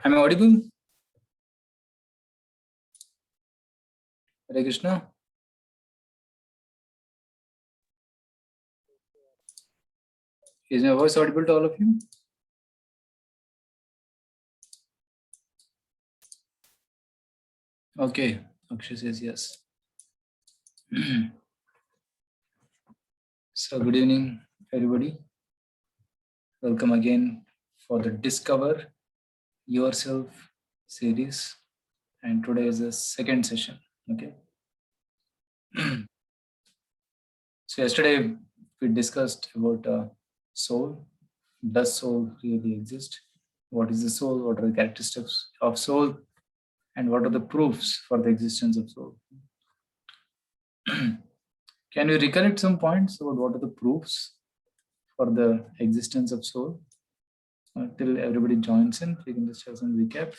Am I audible? Hare Krishna. Is my voice audible to all of you? Okay, Akshay says yes. So good evening, everybody. Welcome again for the Discover Yourself series. And today is the second session, okay? So yesterday we discussed about soul. Does soul really exist? What is the soul? What are the characteristics of soul? And what are the proofs for the existence of soul? Can you recollect some points about what are the proofs for the existence of soul? Till everybody joins in, we can just have some recap.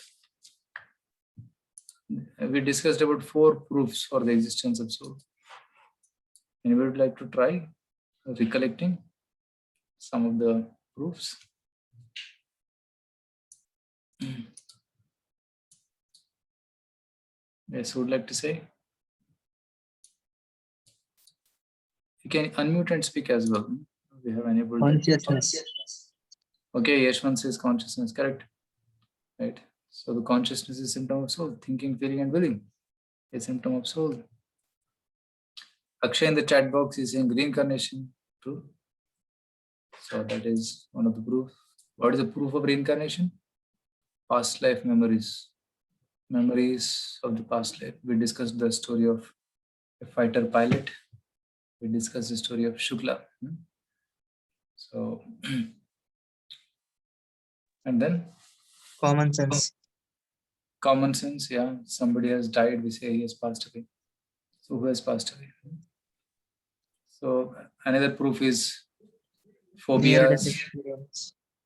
We discussed about 4 proofs for the existence of soul. Anybody would like to try recollecting some of the proofs? Yes, who would like to say? You can unmute and speak as well. We have enabled Consciousness. Okay, Yashwant says consciousness, correct. Right. So the consciousness is a symptom of soul. Thinking, feeling, and willing a symptom of soul. Akshay in the chat box is saying reincarnation. True. So that is one of the proof. What is the proof of reincarnation? Past life memories. Memories of the past life. We discussed the story of a fighter pilot. We discussed the story of Shukla. So, and then Common sense. common sense. Yeah, somebody has died. We say he has passed away. So who has passed away? So another proof is phobias,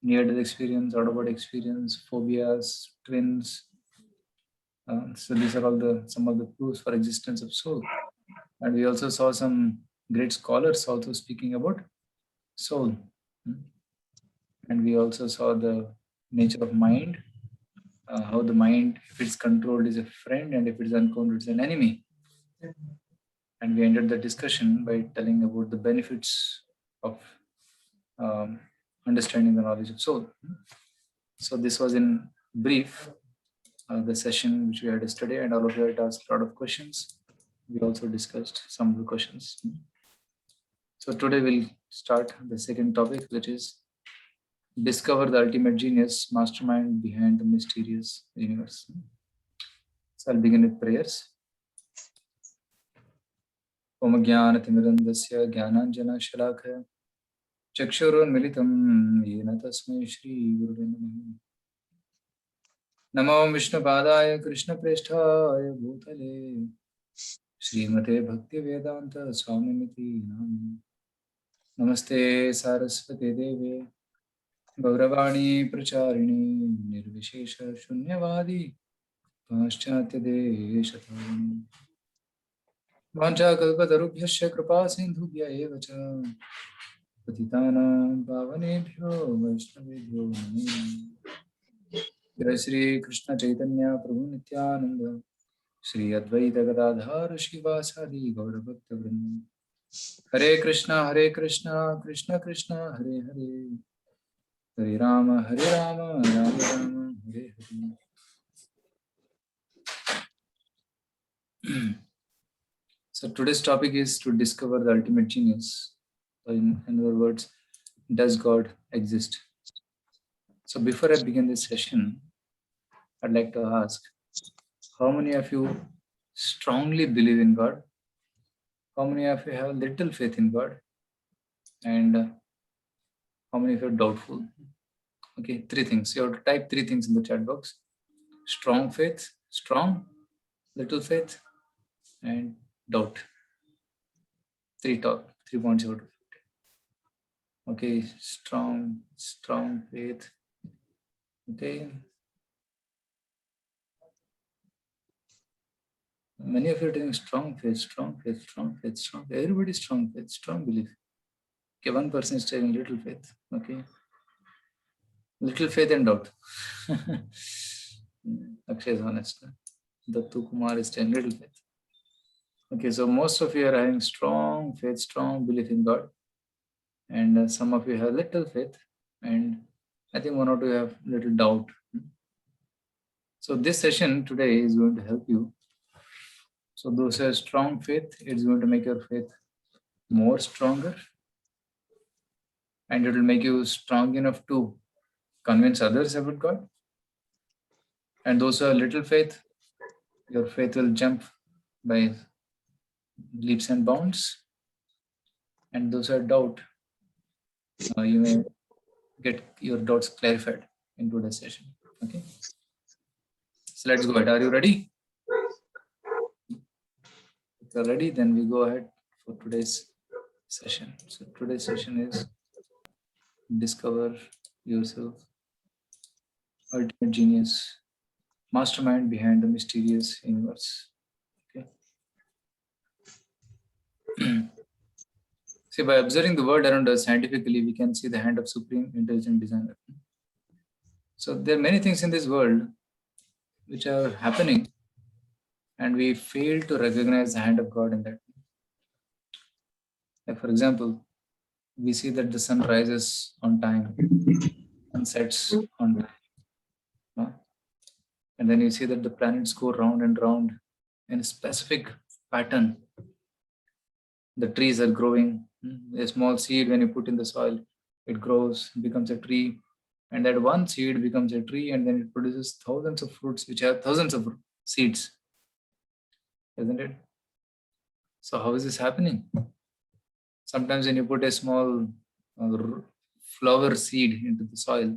near-death experience, out-of-body experience, phobias, twins. So these are all some of the proofs for existence of soul. And we also saw some great scholars also speaking about soul. And we also saw the nature of mind, how the mind, if it's controlled, is a friend, and if it's uncontrolled, it's an enemy. And we ended the discussion by telling about the benefits of understanding the knowledge of soul. So this was in brief the session which we had yesterday, and all of you had asked a lot of questions. We also discussed some of the questions. So today we'll start the second topic, which is discover the ultimate genius, mastermind behind the mysterious universe. So I'll begin with prayers. Om Jnana-timirandasya Jnananjana-shalakaya Chakshurunmilitam Yena Tasmai Shri Gurave Namaha. नमो विष्णुपादाय कृष्णप्रेष्ठाय भूतले श्रीमते भक्तिवेदांत स्वामिनिति नामिने नमस्ते सारस्वते देवे गौरवाणी प्रचारिणे निर्विशेष शून्यवादी पाश्चात्य देशतारिणे वाञ्छाकल्पतरुभ्यश्च कृपा सिन्धुभ्य एव च पतितानां पावनेभ्यो वैष्णवेभ्यो नमो नमः। जय श्री कृष्ण चैतन्य प्रभु नित्यानंद श्री अद्वैत गदाधर शिवासादि गौरभक्तवृंद हरे Krishna Krishna Krishna Hare Hare Hare Ram Ram Ram Hare Hare. So today's topic is to discover the ultimate genius. So in other words, does God exist? So before I begin this session, I'd like to ask, how many of you strongly believe in God? How many of you have little faith in God? And how many of you are doubtful? Okay, three things. You have to type three things in the chat box. Strong faith, strong, little faith, and doubt. 3 points you have to put. Okay, strong faith. Okay. Many of you are doing strong faith. Everybody strong faith, strong belief. Okay, one person is taking little faith. Okay. Little faith and doubt. Akshay is honest. Dattu Kumar is saying little faith. Okay, so most of you are having strong faith, strong belief in God. And some of you have little faith. And I think one or two have little doubt. So this session today is going to help you. So those who have strong faith, it's going to make your faith more stronger. And it will make you strong enough to convince others about God. And those who have little faith, your faith will jump by leaps and bounds. And those who have doubt, you may get your doubts clarified in today's session. Okay. So let's go ahead. Are you ready? If you're ready, then we go ahead for today's session. So today's session is discover yourself, ultimate genius, mastermind behind the mysterious universe. Okay. See, by observing the world around us scientifically, we can see the hand of supreme intelligent designer. So there are many things in this world which are happening, and we fail to recognize the hand of God in that. Like, for example, we see that the sun rises on time and sets on time. No? And then you see that the planets go round and round in a specific pattern. The trees are growing. A small seed, when you put in the soil, it grows, becomes a tree. And that one seed becomes a tree, and then it produces thousands of fruits, which have thousands of seeds. Isn't it? So, how is this happening? Sometimes, when you put a small flower seed into the soil,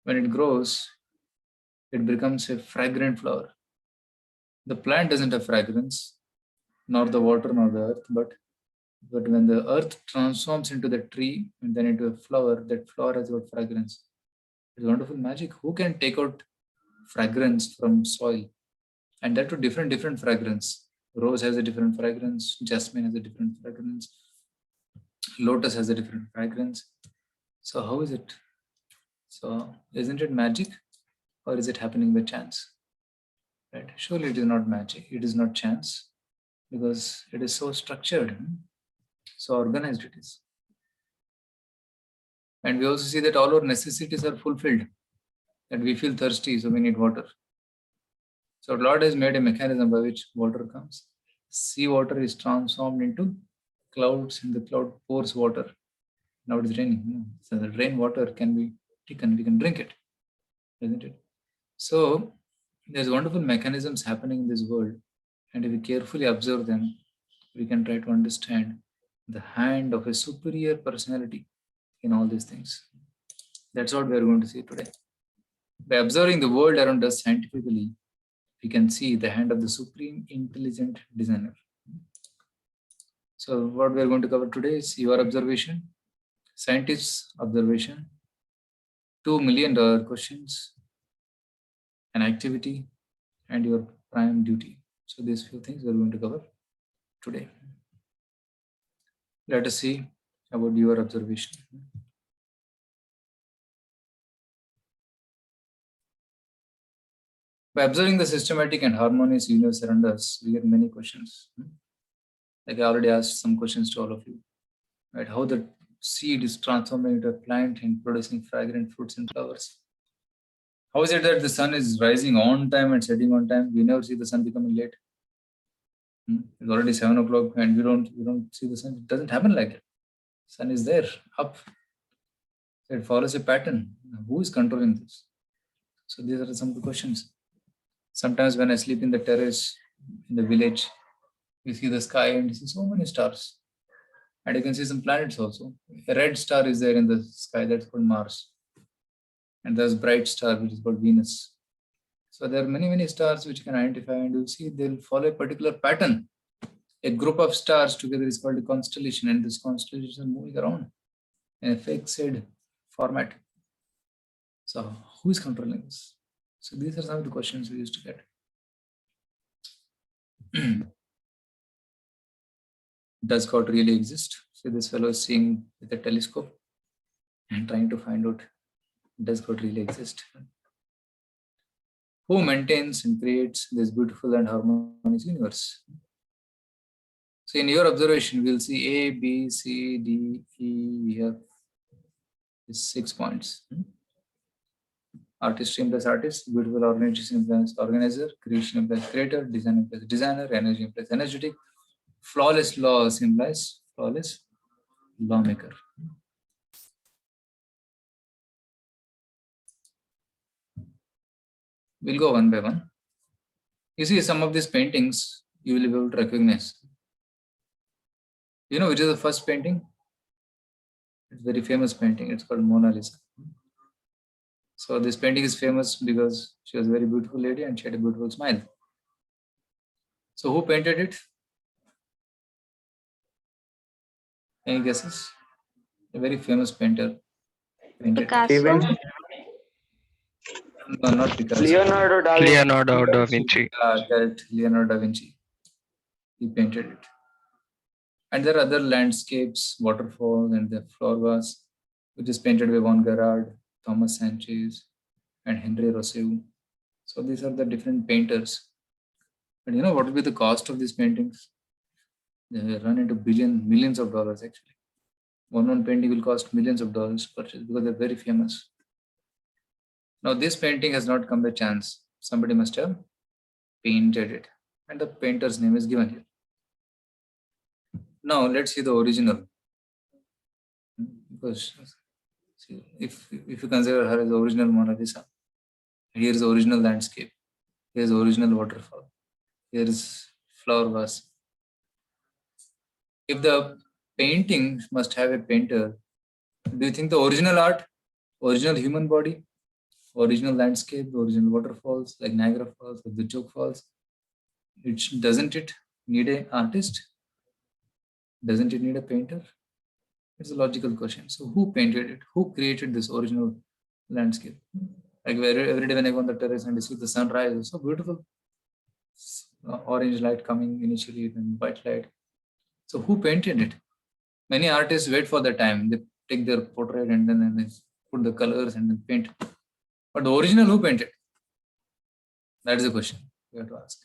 when it grows, it becomes a fragrant flower. The plant doesn't have fragrance, nor the water, nor the earth, but when the earth transforms into the tree and then into a flower, that flower has got fragrance. It's wonderful magic. Who can take out fragrance from soil? And that to different fragrance. Rose has a different fragrance, jasmine has a different fragrance, lotus has a different fragrance. So how is it? So isn't it magic, or is it happening by chance? Right? Surely it is not magic, it is not chance, because it is so structured, so organized it is. And we also see that all our necessities are fulfilled, that we feel thirsty, so we need water. So Lord has made a mechanism by which water comes. Sea water is transformed into clouds, and the cloud pours water. Now it is raining. So the rain water can be taken, we can drink it, isn't it? So there's wonderful mechanisms happening in this world, and if we carefully observe them, we can try to understand the hand of a superior personality in all these things. That's what we are going to see today. By observing the world around us scientifically, we can see the hand of the supreme intelligent designer. So what we are going to cover today is your observation, scientists' observation, $2 million questions, an activity, and your prime duty. So these few things we are going to cover today. Let us see about your observation. By observing the systematic and harmonious universe around us, we get many questions. Like I already asked some questions to all of you. Right? How the seed is transforming into a plant and producing fragrant fruits and flowers. How is it that the sun is rising on time and setting on time? We never see the sun becoming late. It's already 7 o'clock and we don't see the sun. It doesn't happen like that. Sun is there, up. It follows a pattern. Who is controlling this? So these are some of the questions. Sometimes when I sleep in the terrace in the village, we see the sky and you see so many stars. And you can see some planets also. A red star is there in the sky, that's called Mars. And there's a bright star, which is called Venus. So there are many stars which you can identify, and you'll see they'll follow a particular pattern. A group of stars together is called a constellation, and this constellation is moving around in a fixed format. So who is controlling this? So these are some of the questions we used to get. Does God really exist? So this fellow is seeing with a telescope and trying to find out, does God really exist? Who maintains and creates this beautiful and harmonious universe? So in your observation, we'll see A, B, C, D, E, F. Is 6 points. Artistry implies artist, beautiful organization implies organizer, creation implies creator, design implies designer, energy implies energetic, flawless laws implies flawless lawmaker. We'll go one by one. You see some of these paintings you will be able to recognize. You know which is the first painting? It's a very famous painting. It's called Mona Lisa. So this painting is famous because she was a very beautiful lady and she had a beautiful smile. So who painted it? Any guesses? A very famous painter painted it. Picasso. No, not Picasso. Leonardo da Vinci. Leonardo da Vinci. Correct. Leonardo da Vinci. He painted it. And there are other landscapes, waterfalls, and the flower vase, which is painted by Van Gerard, Thomas Sanchez, and Henri Rousseau. So these are the different painters And you know what will be the cost of these paintings? They run into millions of dollars actually. One painting will cost millions of dollars to purchase because they're very famous. Now this painting has not come by chance. Somebody must have painted it, and the painter's name is given here. Now let's see the original. Because see, if you consider her as the original Mona Lisa, here is the original landscape, here is the original waterfall, here is flower vase. If the painting must have a painter, do you think the original art, original human body, original landscape, original waterfalls like Niagara Falls or the Joke Falls, doesn't it need an artist? Doesn't it need a painter? It's a logical question. So who painted it? Who created this original landscape? Like every day when I go on the terrace and I see the sunrise, it's so beautiful. Orange light coming initially, then white light. So who painted it? Many artists wait for the time. They take their portrait and then they put the colors and then paint. But the original, who painted? That is the question we have to ask.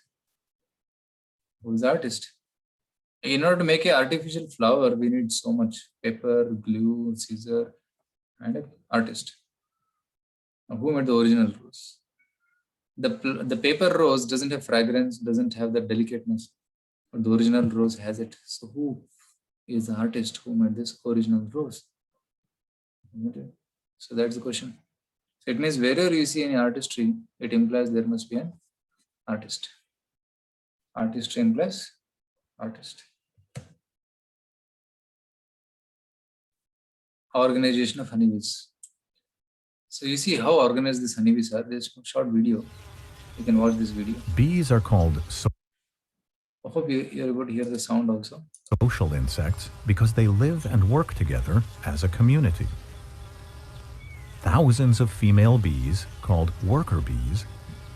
Who is the artist? In order to make an artificial flower, we need so much paper, glue, scissor, and an artist. Now, who made the original rose? The paper rose doesn't have fragrance, doesn't have the delicateness, but the original rose has it. So who is the artist who made this original rose? So that's the question. So it means wherever you see any artistry, it implies there must be an artist. Artistry implies artist. Organization of honeybees. So you see how organized these honeybees are. There's a short video. You can watch this video. Bees are called I hope you're able to hear the sound also. social insects because they live and work together as a community. Thousands of female bees, called worker bees,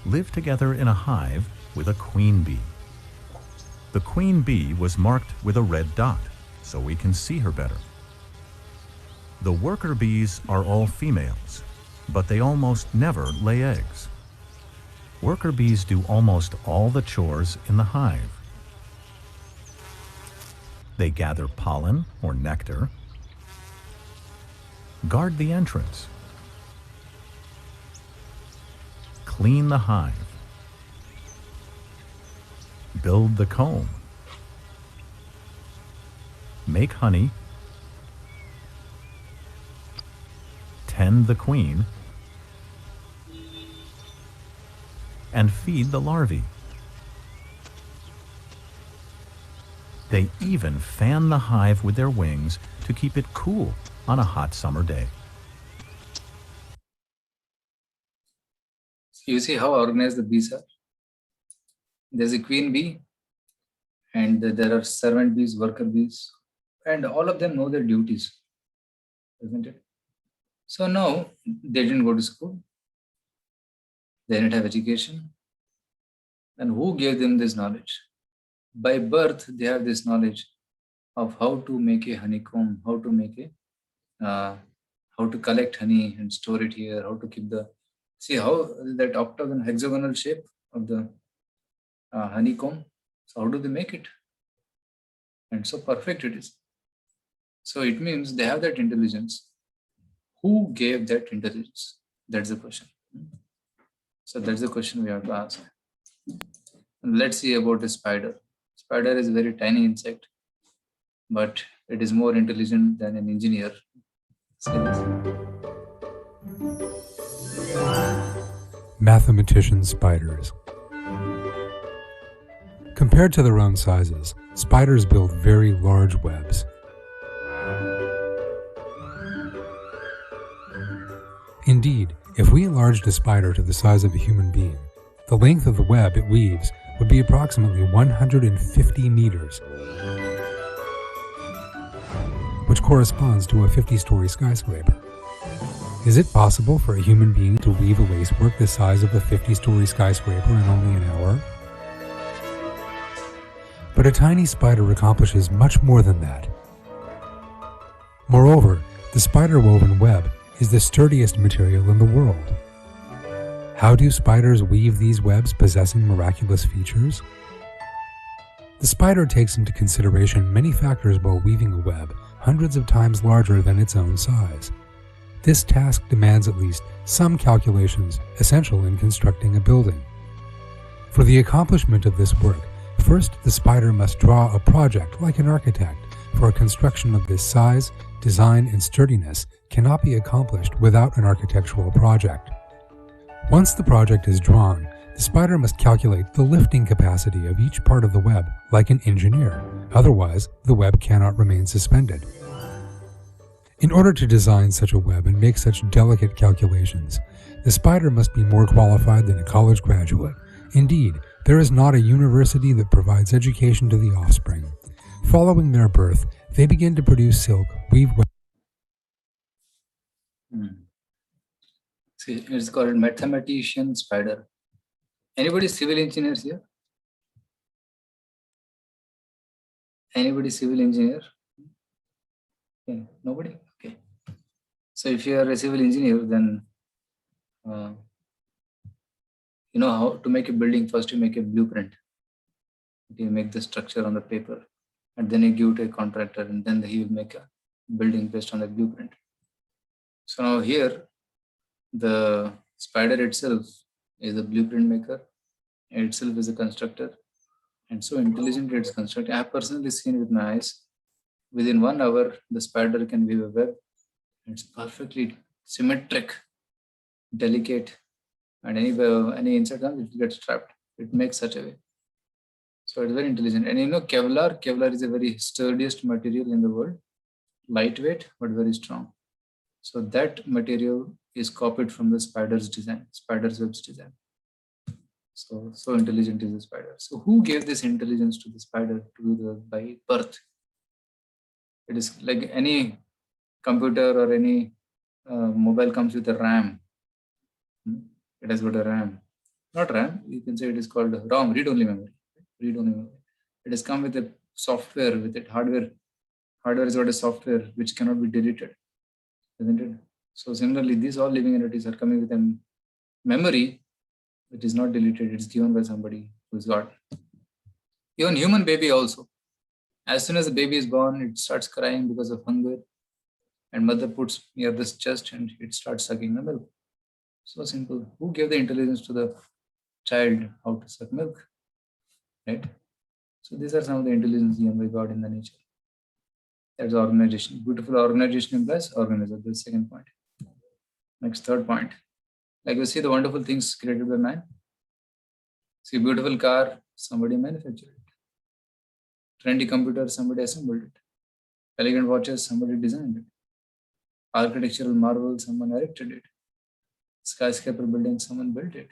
live together in a hive with a queen bee. The queen bee was marked with a red dot, so we can see her better. The worker bees are all females, but they almost never lay eggs. Worker bees do almost all the chores in the hive. They gather pollen or nectar, guard the entrance, clean the hive, build the comb, make honey, tend the queen, and feed the larvae. They even fan the hive with their wings to keep it cool on a hot summer day. You see how organized the bees are? There's a queen bee, and there are servant bees, worker bees, and all of them know their duties, isn't it? So now they didn't go to school, they didn't have education. And who gave them this knowledge? By birth, they have this knowledge of how to make a honeycomb, how to collect honey and store it here, how to keep see how that octagon, hexagonal shape of the honeycomb. So how do they make it? And so perfect it is. So it means they have that intelligence. Who gave that intelligence? That's the question. So that's the question we have to ask. And let's see about the spider. Spider is a very tiny insect, but it is more intelligent than an engineer. Mathematician spiders. Compared to their own sizes, spiders build very large webs. Indeed, if we enlarged a spider to the size of a human being, the length of the web it weaves would be approximately 150 meters, which corresponds to a 50-story skyscraper. Is it possible for a human being to weave a lacework the size of a 50-story skyscraper in only an hour? But a tiny spider accomplishes much more than that. Moreover, the spider-woven web is the sturdiest material in the world. How do spiders weave these webs possessing miraculous features? The spider takes into consideration many factors while weaving a web hundreds of times larger than its own size. This task demands at least some calculations essential in constructing a building. For the accomplishment of this work, first the spider must draw a project like an architect, for a construction of this size, design, and sturdiness cannot be accomplished without an architectural project. Once the project is drawn, the spider must calculate the lifting capacity of each part of the web like an engineer, otherwise the web cannot remain suspended. In order to design such a web and make such delicate calculations, the spider must be more qualified than a college graduate. Indeed, there is not a university that provides education to the offspring. Following their birth, they begin to produce silk, weave web. See, it's called mathematician spider. Anybody civil engineers here? Anybody civil engineer? Okay, nobody? Okay. So if you are a civil engineer, then you know how to make a building. First you make a blueprint. You make the structure on the paper, and then you give it to a contractor, and then he will make a building based on the blueprint. So now here, the spider itself is a blueprint maker, itself is a constructor, and so intelligent it's constructing. I have personally seen with my eyes, within 1 hour, the spider can weave a web. It's perfectly symmetric, delicate, and any insect comes, it gets trapped. It makes such a way. So it's very intelligent. And you know, Kevlar is a very sturdiest material in the world, lightweight but very strong. So that material is copied from the spider's design, spider's web's design. So intelligent is the spider. So who gave this intelligence to the spider to do the by birth? It is like any computer or any mobile comes with a RAM. It has got a RAM. Not RAM, you can say it is called ROM, read-only memory. Read-only memory. It has come with a software with it, hardware. Hardware is got a software which cannot be deleted, isn't it? So similarly, these all living entities are coming with a memory which is not deleted. It's given by somebody who's got. Even human baby also. As soon as the baby is born, it starts crying because of hunger, and mother puts near this chest and it starts sucking the milk. So simple. Who gave the intelligence to the child how to suck milk? Right? So these are some of the intelligence given by God in the nature. That's organization. Beautiful organization implies organizer. That's the second point. Next, third point. Like you see the wonderful things created by man. See, beautiful car, somebody manufactured it. Trendy computer, somebody assembled it. Elegant watches, somebody designed it. Architectural marvel, someone erected it. Skyscraper building, someone built it.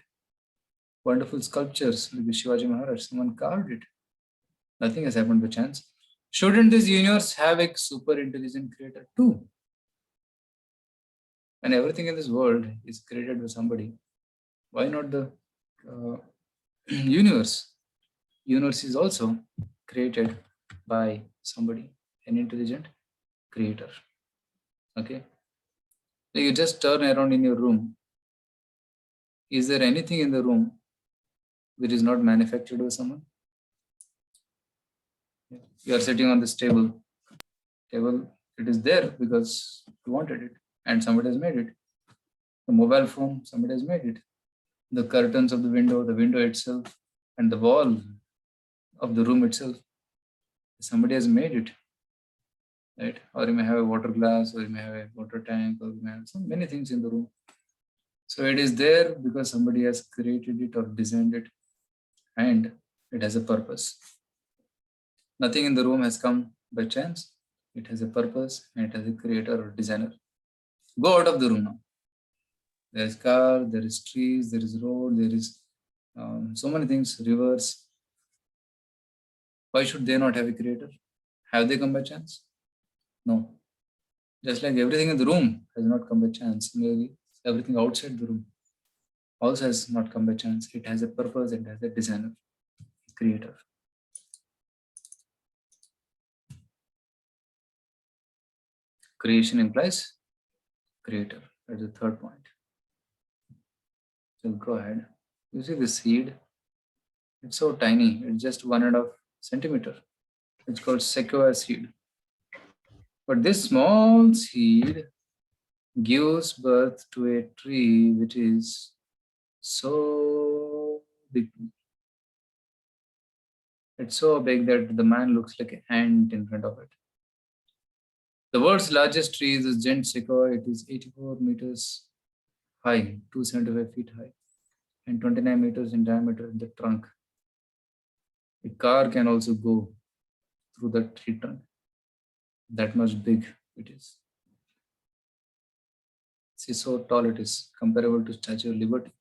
Wonderful sculptures like the Shivaji Maharaj, someone carved it. Nothing has happened by chance. Shouldn't this universe have a super intelligent creator too? And everything in this world is created by somebody. Why not the universe? Universe is also created by somebody, an intelligent creator. Okay. So you just turn around in your room. Is there anything in the room which is not manufactured by someone? You are sitting on this table. It is there because you wanted it and somebody has made it. The mobile phone, somebody has made it. The curtains of the window itself, and the wall of the room itself, somebody has made it. Right? Or you may have a water glass, or you may have a water tank, or you may have so many things in the room. So it is there because somebody has created it or designed it, and it has a purpose. Nothing in the room has come by chance. It has a purpose and it has a creator or designer. Go out of the room now. There is car, there is trees, there is road, there is so many things, rivers. Why should they not have a creator? Have they come by chance? No. Just like everything in the room has not come by chance, maybe everything outside the room also has not come by chance. It has a purpose, it has a designer, a creator. Creation implies creator. That's the third point. So go ahead. You see the seed? It's so tiny. It's just 1.5 centimeter. It's called sequoia seed. But this small seed gives birth to a tree which is so big. It's so big that the man looks like an ant in front of it. The world's largest tree is the giant sequoia. It is 84 meters high, 275 feet high, and 29 meters in diameter in the trunk. A car can also go through the tree trunk. That much big it is. See, so tall it is, comparable to Statue of Liberty.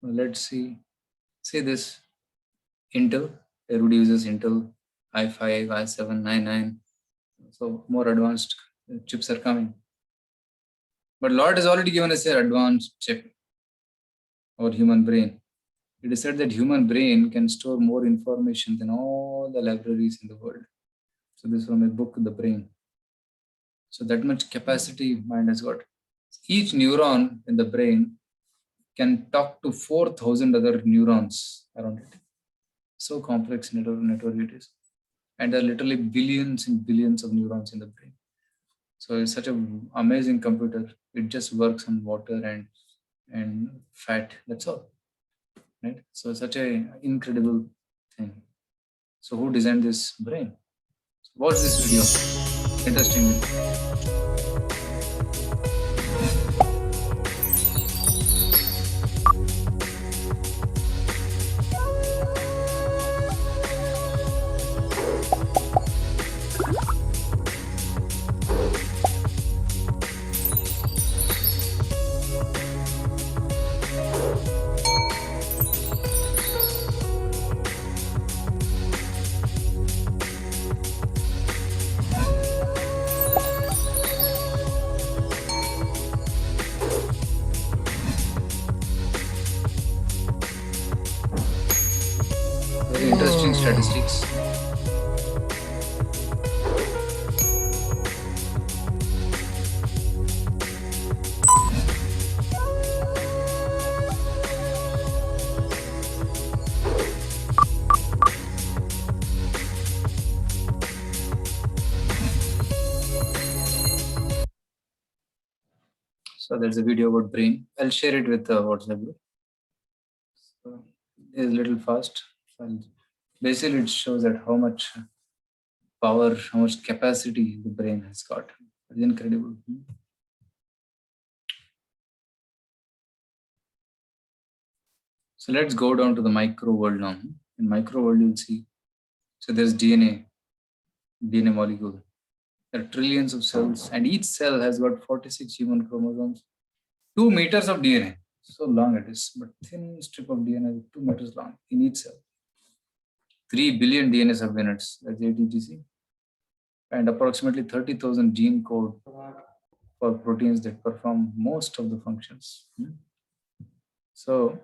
Now let's see. See this Intel. Everybody uses Intel i5, i7, i9. So more advanced chips are coming. But Lord has already given us an advanced chip, our human brain. It is said that human brain can store more information than all the libraries in the world. So this is from a book, The Brain. So that much capacity mind has got. Each neuron in the brain can talk to 4,000 other neurons around it. So complex network it is. And there are literally billions and billions of neurons in the brain. So it's such an amazing computer. It just works on water and fat. That's all. Right? So such an incredible thing. So who designed this brain? So watch this video. Interesting. Very interesting statistics. So there's a video about brain. I'll share it with WhatsApp group. So it's a little fast. So basically, it shows that how much power, how much capacity the brain has got. It's incredible. So let's go down to the micro world now. In micro world, you'll see. So there's DNA molecule. There are trillions of cells, and each cell has got 46 human chromosomes. 2 meters of DNA. So long it is, but thin strip of DNA, 2 meters long in each cell. 3 billion DNA subunits, that's ATGC, and approximately 30,000 gene code for proteins that perform most of the functions. So,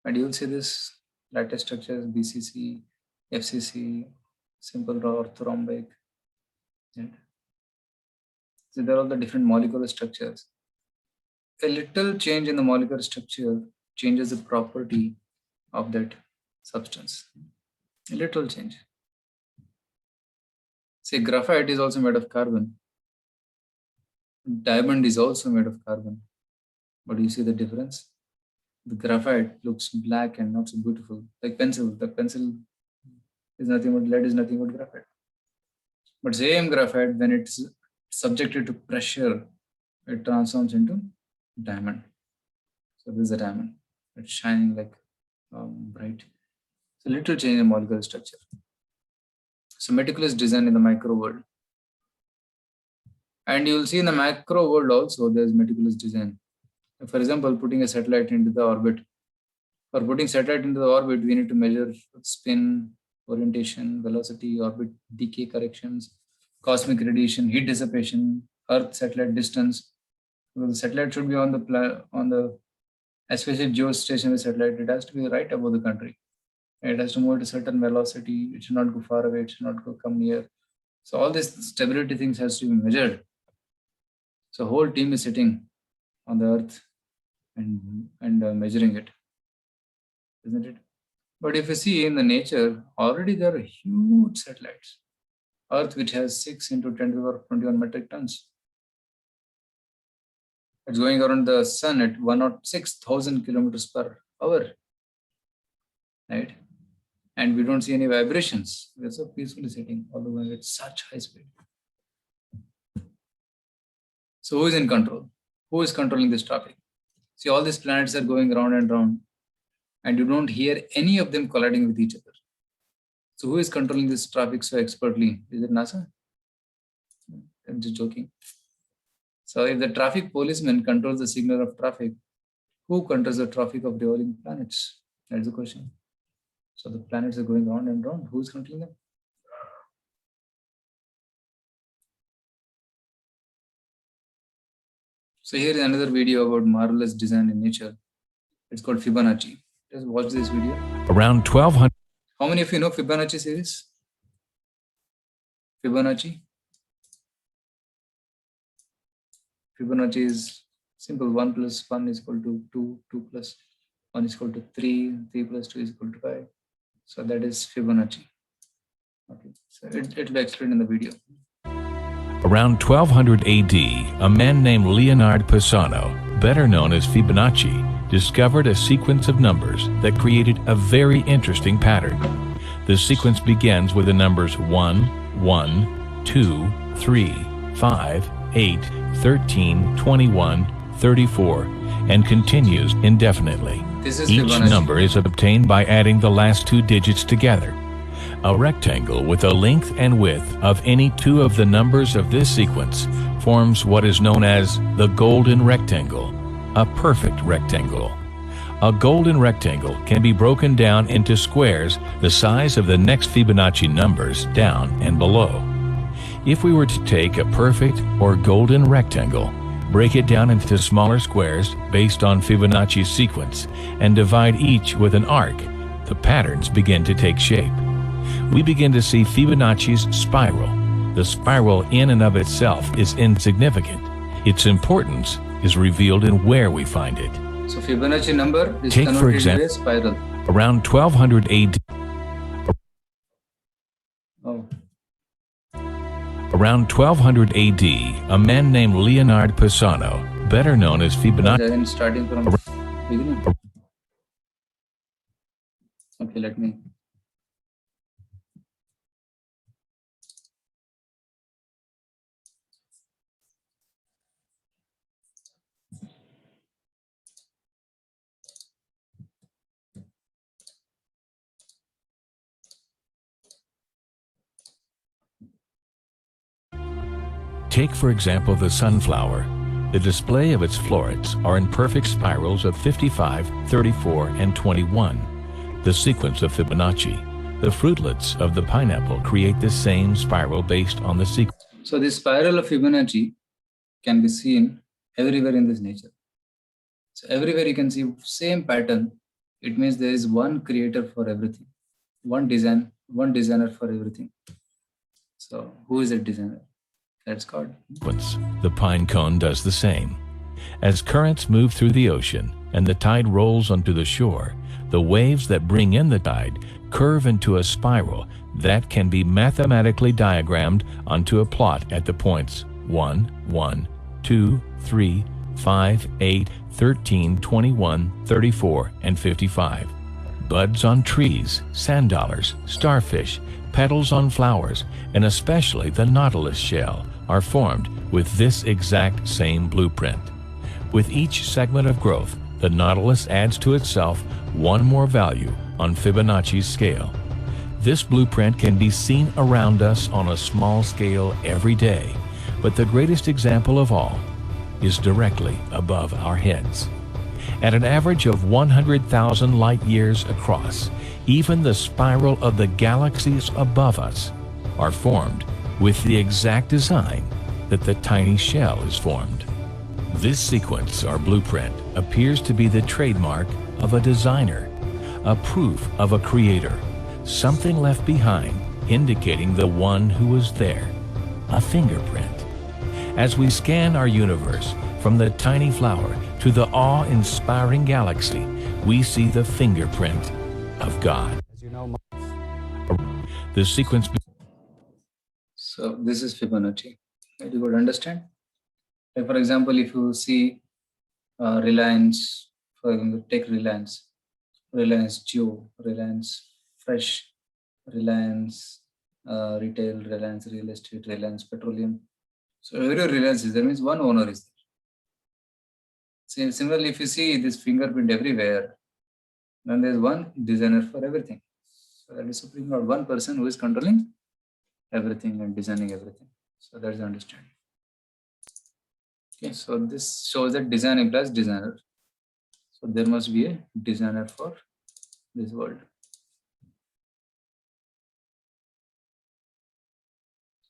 and you'll see this lattice structures, BCC, FCC, simple orthorhombic. Right? So there are all the different molecular structures. A little change in the molecular structure changes the property of that substance. A little change. Say graphite is also made of carbon. Diamond is also made of carbon. But you see the difference? The graphite looks black and not so beautiful, like pencil. The pencil is nothing but lead, is nothing but graphite. But same graphite, when it's subjected to pressure, it transforms into diamond. So this is a diamond. It's shining like bright. So little change in molecular structure. So meticulous design in the micro world. And you'll see in the macro world also there's meticulous design. For example, putting a satellite into the orbit. For putting satellite into the orbit, we need to measure spin, orientation, velocity, orbit decay corrections, cosmic radiation, heat dissipation, Earth satellite distance. So the satellite should be on the especially geostationary satellite. It has to be right above the country. It has to move at a certain velocity. It should not go far away. It should not come near. So all these stability things has to be measured. So whole team is sitting on the Earth and measuring it, isn't it? But if you see in the nature, already there are huge satellites. Earth, which has 6 into 10 to the power of 21 metric tons. It's going around the sun at 106,000 kilometers per hour, right? And we don't see any vibrations. We're so peacefully sitting, although going at such high speed. So who is in control? Who is controlling this traffic? See, all these planets are going round and round, and you don't hear any of them colliding with each other. So who is controlling this traffic so expertly? Is it NASA? I'm just joking. So if the traffic policeman controls the signal of traffic, who controls the traffic of revolving planets? That's the question. So the planets are going round and round. Who's controlling them? So here is another video about marvelous design in nature. It's called Fibonacci. Just watch this video. Around 1200. How many of you know Fibonacci series? Fibonacci? Fibonacci is simple. 1 plus 1 is equal to 2, 2 plus 1 is equal to 3, 3 plus 2 is equal to 5. So that is Fibonacci. Okay, so it will be explained in the video. Around 1200 AD, a man named Leonard Pisano, better known as Fibonacci, discovered a sequence of numbers that created a very interesting pattern. The sequence begins with the numbers 1, 1, 2, 3, 5, 8, 13, 21, 34, and continues indefinitely. This is Each Fibonacci. number is obtained by adding the last 2 digits together. A rectangle with a length and width of any 2 of the numbers of this sequence forms what is known as the golden rectangle, a perfect rectangle. A golden rectangle can be broken down into squares the size of the next Fibonacci numbers down and below. If we were to take a perfect or golden rectangle, break it down into smaller squares based on Fibonacci's sequence, and divide each with an arc, the patterns begin to take shape. We begin to see Fibonacci's spiral. The spiral in and of itself is insignificant. Its importance is revealed in where we find it. So Fibonacci number is Take, for converted example, into a spiral. Around 1200 AD, Oh, Around 1200 AD, a man named Leonard Pisano, better known as Fibonacci, then starting from beginning. Okay, let me. Take, for example, the sunflower. The display of its florets are in perfect spirals of 55, 34, and 21, the sequence of Fibonacci. The fruitlets of the pineapple create the same spiral based on the sequence. So this spiral of Fibonacci can be seen everywhere in this nature. So everywhere you can see same pattern. It means there is one creator for everything, one designer for everything. So who is a designer? That's God. The pine cone does the same. As currents move through the ocean and the tide rolls onto the shore, the waves that bring in the tide curve into a spiral that can be mathematically diagrammed onto a plot at the points 1, 1, 2, 3, 5, 8, 13, 21, 34, and 55. Buds on trees, sand dollars, starfish, petals on flowers, and especially the nautilus shell are formed with this exact same blueprint. With each segment of growth, the nautilus adds to itself one more value on Fibonacci's scale. This blueprint can be seen around us on a small scale every day, but the greatest example of all is directly above our heads. At an average of 100,000 light years across, even the spiral of the galaxies above us are formed with the exact design that the tiny shell is formed. This sequence or blueprint appears to be the trademark of a designer, a proof of a creator, something left behind indicating the one who was there, a fingerprint. As we scan our universe, From the tiny flower to the awe-inspiring galaxy, we see the fingerprint of God. As you know, The sequence So this is Fibonacci. Right? You got to understand. Like for example, if you see Reliance, for example, take Reliance, Reliance Jio, Reliance Fresh, Reliance Retail, Reliance Real Estate, Reliance Petroleum. So every Reliance is there, means one owner is there. Similarly, if you see this fingerprint everywhere, then there is one designer for everything. So that is Supreme Lord, one person who is controlling everything and designing everything. So that is the understanding. Okay, so this shows that design implies designer. So there must be a designer for this world.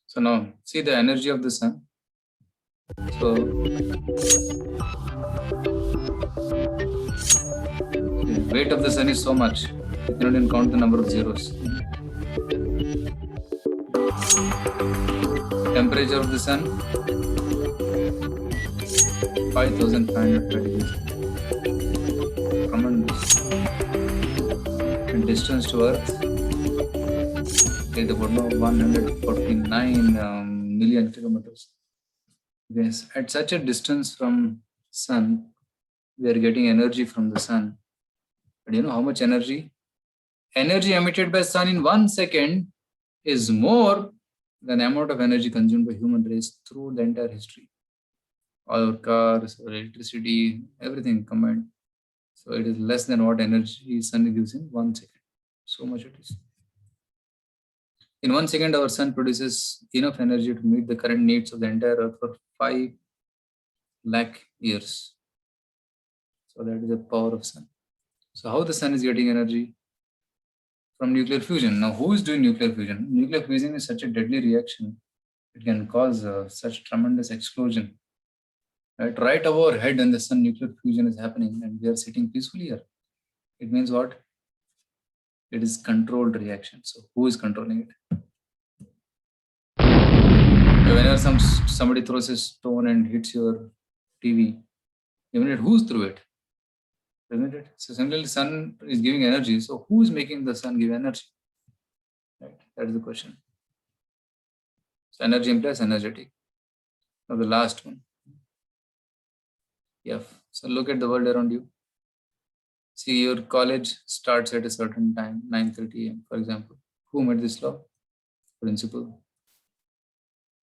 So now see the energy of the sun. So the weight of the sun is so much, you cannot even count the number of zeros. Temperature of the sun 5,500 degrees. Tremendous. And distance to Earth is about 149 million kilometers. Yes, at such a distance from sun, we are getting energy from the sun. But you know how much energy? Energy emitted by sun in 1 second is more than the amount of energy consumed by human race through the entire history. All our cars, our electricity, everything combined. So it is less than what energy sun gives in 1 second. So much it is. In 1 second, our sun produces enough energy to meet the current needs of the entire earth for 5 lakh years. So that is the power of sun. So how the sun is getting energy? From nuclear fusion. Now who is doing nuclear fusion? Nuclear fusion is such a deadly reaction. It can cause such tremendous explosion. Right above our head, and the sun, nuclear fusion is happening and we are sitting peacefully here. It means what? It is controlled reaction. So who is controlling it? Whenever somebody throws a stone and hits your TV, immediately who's through it? Isn't it? So similarly, sun is giving energy. So who is making the sun give energy? Right? That is the question. So energy implies energetic. Now the last one. Yeah. So look at the world around you. See, your college starts at a certain time, 9:30 a.m. for example. Who made this law? Principal.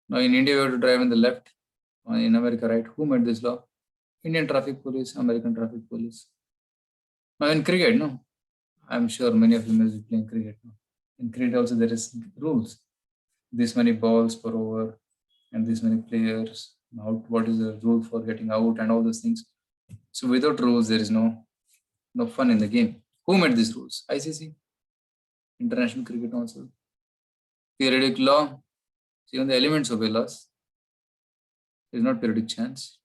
Now in India, you have to drive on the left. In America, right? Who made this law? Indian traffic police, American traffic police. Now in cricket, no? I'm sure many of you may be playing cricket now. In cricket also there is rules. This many balls per over and this many players. What is the rule for getting out and all those things. So without rules, there is no fun in the game. Who made these rules? ICC, International Cricket Council. Periodic law. See, on the elements of a laws, there is not periodic chance.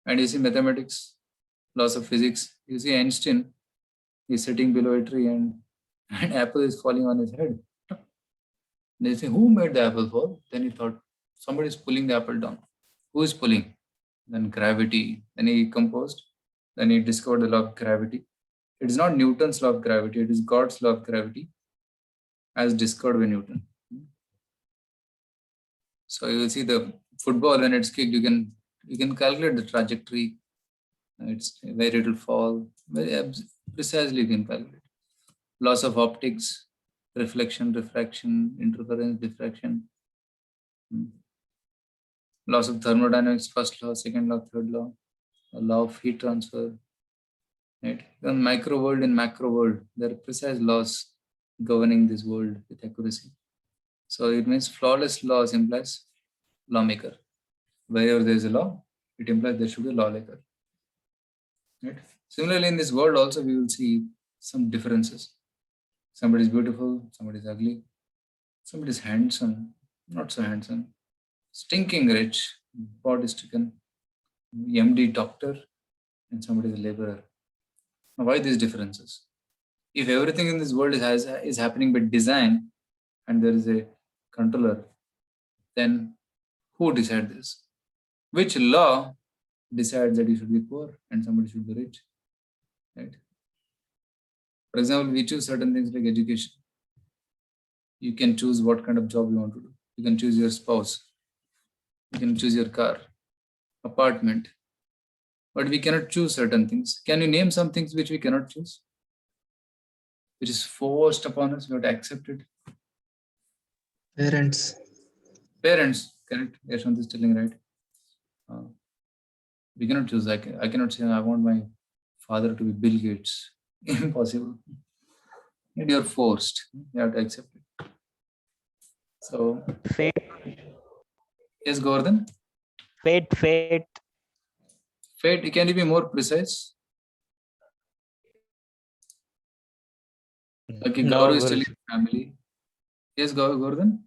And you see mathematics, laws of physics. You see Einstein is sitting below a tree and an apple is falling on his head. They say, who made the apple fall? Then he thought, somebody is pulling the apple down. Who is pulling? Then gravity. Then he composed. Then he discovered the law of gravity. It is not Newton's law of gravity. It is God's law of gravity as discovered by Newton. So you will see the football when it's kicked, you can calculate the trajectory. It's where it will fall. Very precisely you can calculate. Laws of optics, reflection, refraction, interference, diffraction. Laws of thermodynamics, first law, second law, third law. A law of heat transfer. Right? In micro world and macro world, there are precise laws governing this world with accuracy. So it means flawless laws implies lawmaker. Wherever there is a law, it implies there should be a lawmaker. Right? Similarly, in this world also we will see some differences. Somebody is beautiful, somebody is ugly, somebody is handsome, not so handsome, stinking rich, body stricken, MD doctor, and somebody is a laborer. Now, why these differences? If everything in this world is happening by design and there is a controller, then who decides this? Which law decides that you should be poor and somebody should be rich? Right? For example, we choose certain things like education. You can choose what kind of job you want to do. You can choose your spouse. You can choose your car, apartment. But we cannot choose certain things. Can you name some things which we cannot choose? Which is forced upon us, we have to accept it. Parents. Parents, correct? Yashwant is telling right. We cannot choose. I cannot say I want my father to be Bill Gates. Impossible. And you're forced. You have to accept it. So, Fate, yes, Gordon. fate. Fate. Can you be more precise? Okay, No, Gaurav is Guruji. telling family. Yes, Gordon.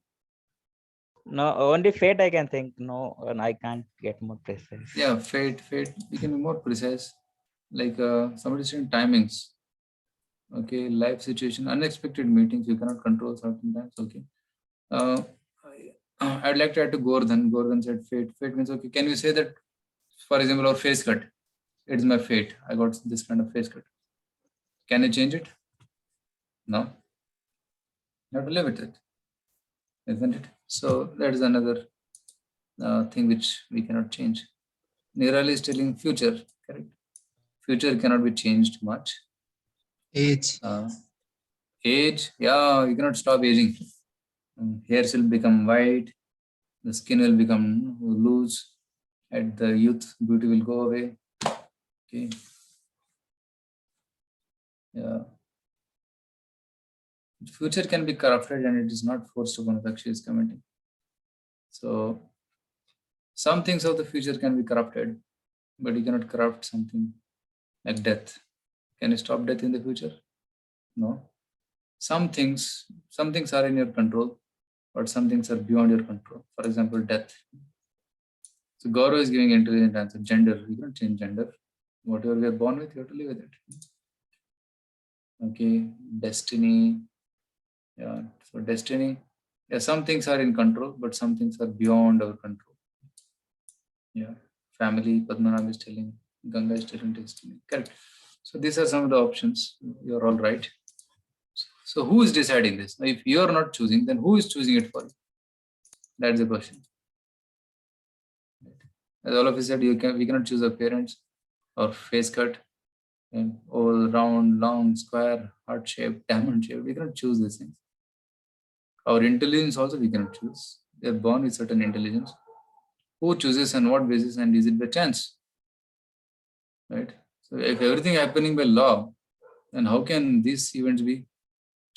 No, only fate I can think. No, and I can't get more precise. Yeah, fate. We can be more precise. Like somebody saying timings. Okay, life situation, unexpected meetings you cannot control certain times. Okay. I'd like to add to Gordon. Gordon said fate. Fate means okay. Can you say that, for example, our face cut? It's my fate. I got this kind of face cut. Can I change it? No. You have to live with it, isn't it? So that is another thing which we cannot change. Nirali is telling future, correct? Future cannot be changed much. Age. Age, yeah, you cannot stop aging. Hairs will become white, the skin will become loose. At the youth, beauty will go away. Okay. Yeah. Future can be corrupted and it is not forced upon us, Akshay is commenting. So some things of the future can be corrupted, but you cannot corrupt something like death. Can you stop death in the future? No. Some things are in your control, but some things are beyond your control. For example, death. So Gaurav is giving intelligent answer. Gender, you cannot change gender. Whatever we are born with, you have to live with it. Okay, destiny. Yeah, so destiny. Yeah, some things are in control, but some things are beyond our control. Yeah, family, Padmanabh is telling, Ganga is telling destiny. Correct. So these are some of the options. You're all right. So who is deciding this? If you are not choosing, then who is choosing it for you? That's the question. As all of you said, we cannot choose our parents or face cut and all round, long, square, heart shape, diamond shape. We cannot choose these things. Our intelligence also we cannot choose. We are born with certain intelligence. Who chooses and what basis, and is it by chance? Right? So if everything happening by law, then how can these events be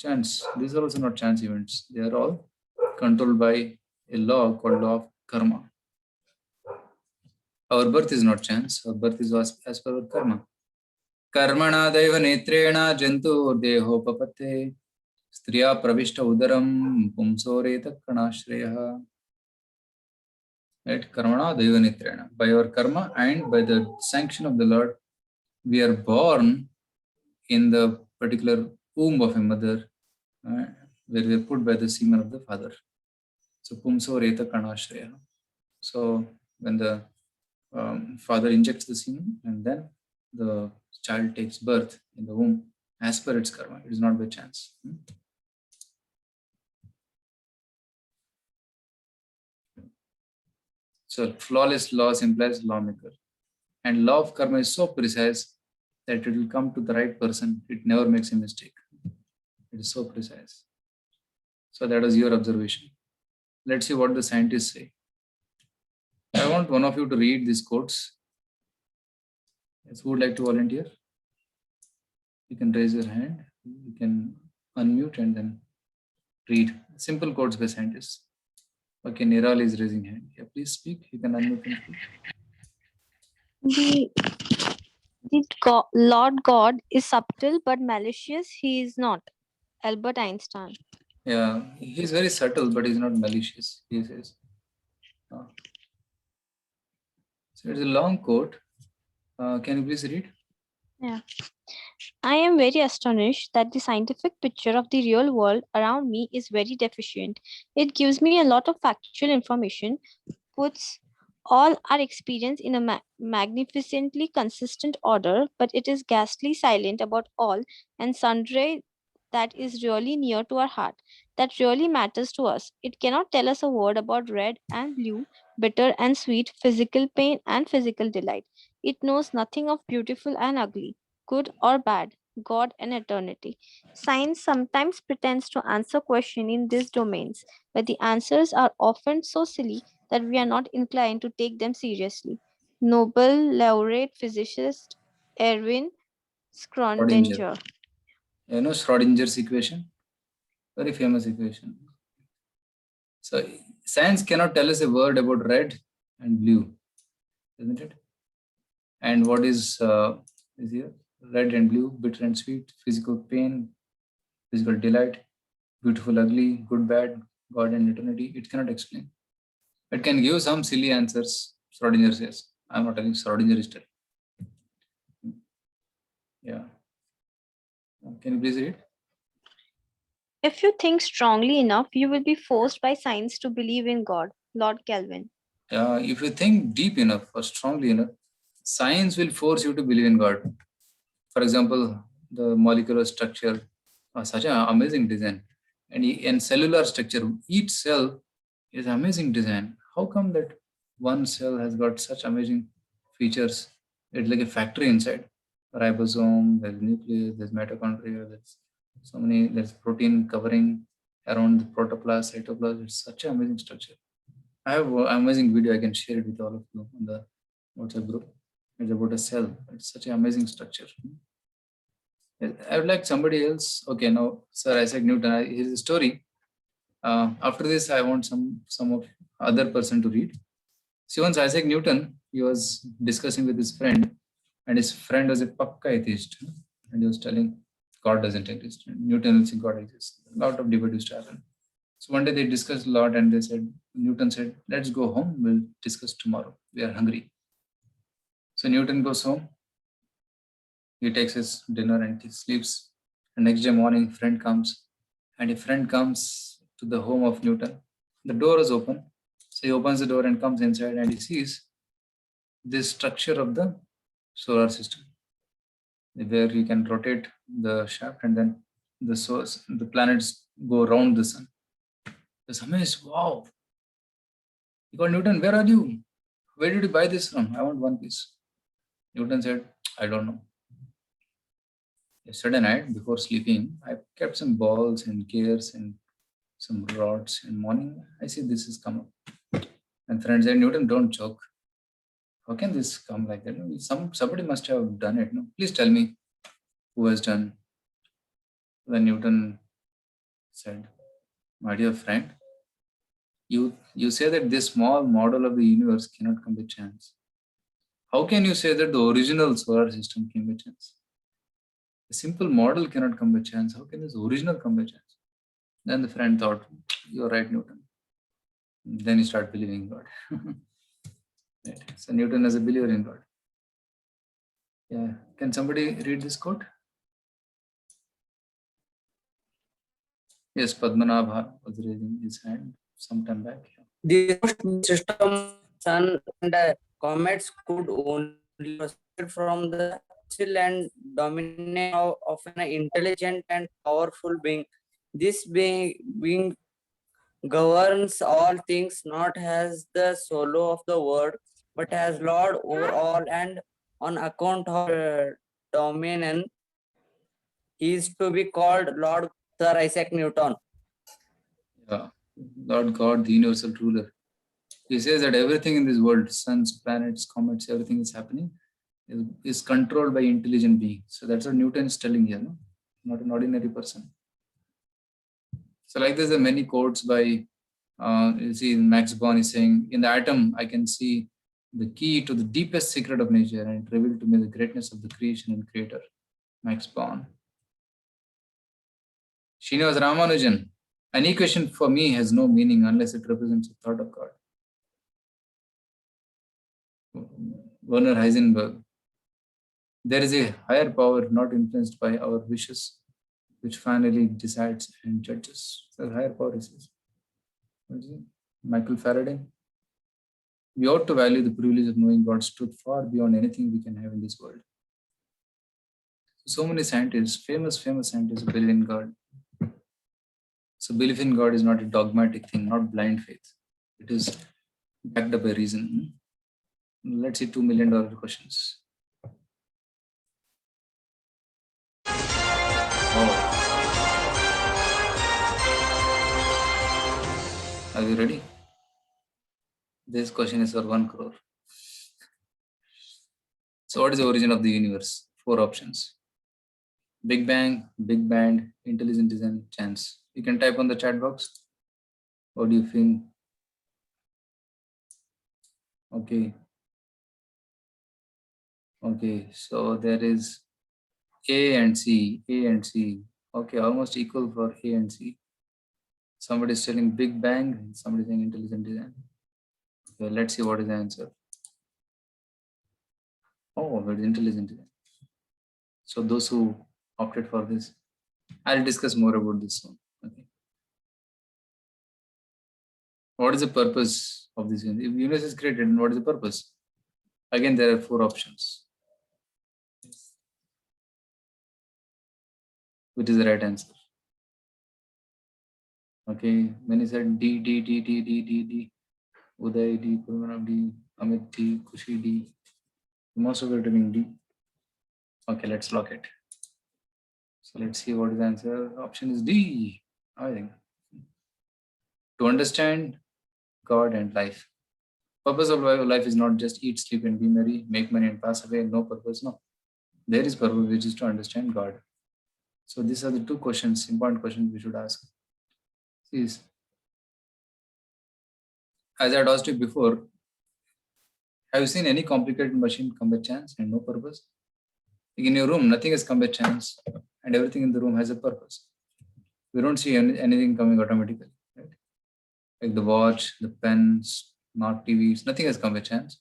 chance? These are also not chance events. They are all controlled by a law called law of karma. Our birth is not chance. Our birth is as per our karma. Karmana daiva netrena jantu dehopapate striya pravishta udaram pumsoreta kanashreya. Right? Karmana daiva netrena. By our karma and by the sanction of the Lord, we are born in the particular womb of a mother, where we are put by the semen of the father. So pumsoreta kanashreya. So when the father injects the semen and then the child takes birth in the womb as per its karma. It is not by chance. So flawless laws implies lawmaker. And law of karma is so precise that it will come to the right person. It never makes a mistake. It is so precise. So that was your observation. Let's see what the scientists say. I want one of you to read these quotes. Yes, who would like to volunteer? You can raise your hand. You can unmute and then read. Simple quotes by scientists. Okay, Niral is raising hand. Yeah, please speak. You can unmute and speak. Lord God is subtle but malicious. He is not. Albert Einstein. Yeah, he's very subtle, but he's not malicious, he says. So it's a long quote. Can you please read? Yeah. I am very astonished that the scientific picture of the real world around me is very deficient. It gives me a lot of factual information, puts All are experienced in a magnificently consistent order, but it is ghastly silent about all and sundry that is really near to our heart, that really matters to us. It cannot tell us a word about red and blue, bitter and sweet, physical pain and physical delight. It knows nothing of beautiful and ugly, good or bad, God and eternity. Science sometimes pretends to answer questions in these domains, but the answers are often so silly that we are not inclined to take them seriously. Nobel laureate physicist Erwin Schrodinger. Schrödinger. You know Schrodinger's equation? Very famous equation. So science cannot tell us a word about red and blue, isn't it? And what is here? Red and blue, bitter and sweet, physical pain, physical delight, beautiful, ugly, good, bad, God and eternity. It cannot explain. It can give some silly answers. Schrodinger says. I'm not telling Schrodinger is telling. Yeah. Can you please read? If you think strongly enough, you will be forced by science to believe in God. Lord Kelvin. If you think deep enough or strongly enough, science will force you to believe in God. For example, the molecular structure, such an amazing design, and cellular structure, each cell is amazing design. How come that one cell has got such amazing features? It's like a factory inside. Ribosome, there's nucleus, there's mitochondria, there's protein covering around the protoplasm, cytoplasm. It's such an amazing structure. I have an amazing video. I can share it with all of you on the WhatsApp group. It's about a cell. It's such an amazing structure. I would like somebody else. Okay, now Sir Isaac Newton. His story. After this, I want some of other person to read. See, once Isaac Newton, he was discussing with his friend, and his friend was a pakka atheist, and he was telling God doesn't exist. Newton will say God exists. A lot of debate used to happen. So one day they discussed a lot, and they said, Newton said, "Let's go home. We'll discuss tomorrow. We are hungry." So Newton goes home. He takes his dinner and he sleeps. The next day morning, friend comes, and a friend comes to the home of Newton. The door is open. So he opens the door and comes inside, and he sees this structure of the solar system, where you can rotate the shaft and then the planets go around the sun. He's amazed. Wow. He called Newton, where are you? Where did you buy this from? I want one piece. Newton said, I don't know. Yesterday night, before sleeping, I kept some balls and gears and some rods. And morning, I see this has come up. And friend said, Newton, don't joke. How can this come like that? Somebody must have done it. No? Please tell me who has done. Then Newton said, my dear friend, you say that this small model of the universe cannot come by chance. How can you say that the original solar system came by chance? A simple model cannot come by chance. How can this original come by chance? Then the friend thought, you're right, Newton. Then he started believing in God. Right. So Newton is a believer in God. Yeah. Can somebody read this quote? Yes, Padmanabha was raising his hand sometime back. The system, sun and comets could only proceed from the chill and domination of an intelligent and powerful being. This being governs all things, not as the solo of the world, but as Lord over all, and on account of dominion, he is to be called Lord Sir Isaac Newton. Yeah. Lord God, the universal ruler. He says that everything in this world, suns, planets, comets, everything is happening, is controlled by intelligent beings. So that's what Newton is telling here, no? Not an ordinary person. So like this, there are many quotes by, you see Max Born is saying, in the atom, I can see the key to the deepest secret of nature, and it revealed to me the greatness of the creation and creator. Max Born. Srinivas Ramanujan, an equation for me has no meaning unless it represents the thought of God. Werner Heisenberg, there is a higher power not influenced by our wishes, which finally decides and judges. So higher power is Michael Faraday. We ought to value the privilege of knowing God's truth far beyond anything we can have in this world. So many scientists, famous scientists, believe in God. So belief in God is not a dogmatic thing, not blind faith. It is backed up by reason. Let's see $2 million questions. Oh. Are you ready? This question is for 1 crore. So what is the origin of the universe? 4 options. Big Bang, Big Bang, intelligent design, chance. You can type on the chat box. What do you think? Okay. Okay, so there is A and C, A and C. Okay, almost equal for A and C. Somebody is telling Big Bang, and somebody is saying intelligent design. Okay, let's see what is the answer. Oh, it's intelligent design. So those who opted for this, I'll discuss more about this soon. Okay. What is the purpose of this universe? If universe is created, then what is the purpose? Again, there are 4 options. Which is the right answer? Okay, many said D, D, D, D, D, D, D. Uday D, Purmanab D, Amit D, Kushi D. Most of you are telling D. Okay, let's lock it. So let's see what is the answer. Option is D, I think. To understand God and life. Purpose of life is not just eat, sleep, and be merry, make money and pass away. No purpose, no. There is purpose, which is to understand God. So these are the 2 questions, important questions we should ask. See, as I had asked you before, have you seen any complicated machine come by chance and no purpose? Like in your room, nothing has come by chance, and everything in the room has a purpose. We don't see anything coming automatically, right? Like the watch, the pens, not TVs, nothing has come by chance,